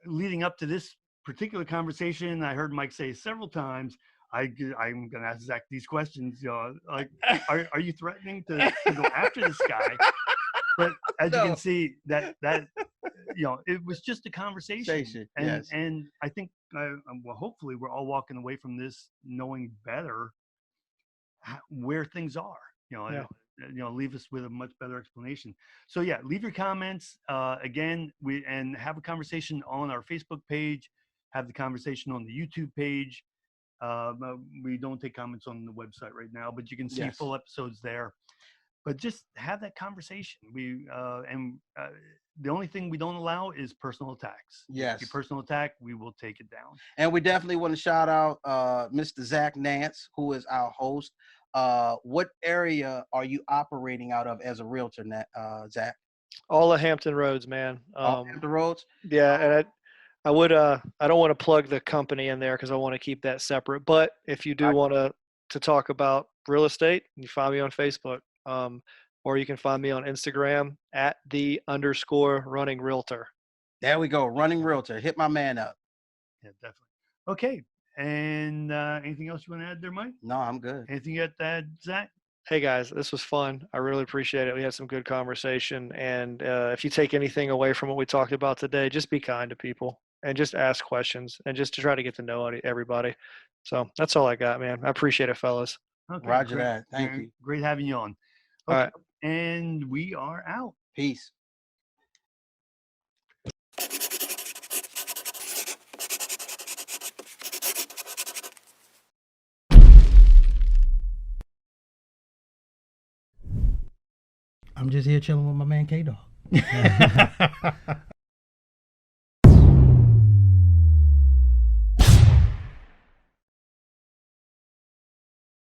leading up to this particular conversation, I heard Mike say several times, I'm going to ask Zach these questions. Like, are you threatening to go after this guy? But as you can see, that it was just a conversation. And I think, well, hopefully we're all walking away from this knowing better where things are. leave us with a much better explanation. So yeah, leave your comments. Again, and have a conversation on our Facebook page, have the conversation on the YouTube page. We don't take comments on the website right now, but you can see full episodes there. But just have that conversation. The only thing we don't allow is personal attacks. Yes. If you personal attack, we will take it down. And we definitely want to shout out Mr. Zach Nance, who is our host. What area are you operating out of as a realtor, Zach? All the Hampton Roads, man. All Hampton Roads? Yeah, and I don't want to plug the company in there because I want to keep that separate. But if you do want to talk about real estate, you find me on Facebook. Or you can find me on Instagram at @the_running realtor. There we go. Running realtor. Hit my man up. Yeah, definitely. Okay. And anything else you want to add there, Mike? No, I'm good. Anything you got to add, Zach? Hey guys, this was fun. I really appreciate it. We had some good conversation. And if you take anything away from what we talked about today, just be kind to people and just ask questions and just to try to get to know everybody. So that's all I got, man. I appreciate it, fellas. Okay, Roger that. Thank you. Great having you on. Okay. All right. And we are out. Peace. I'm just here chilling with my man K-Dog.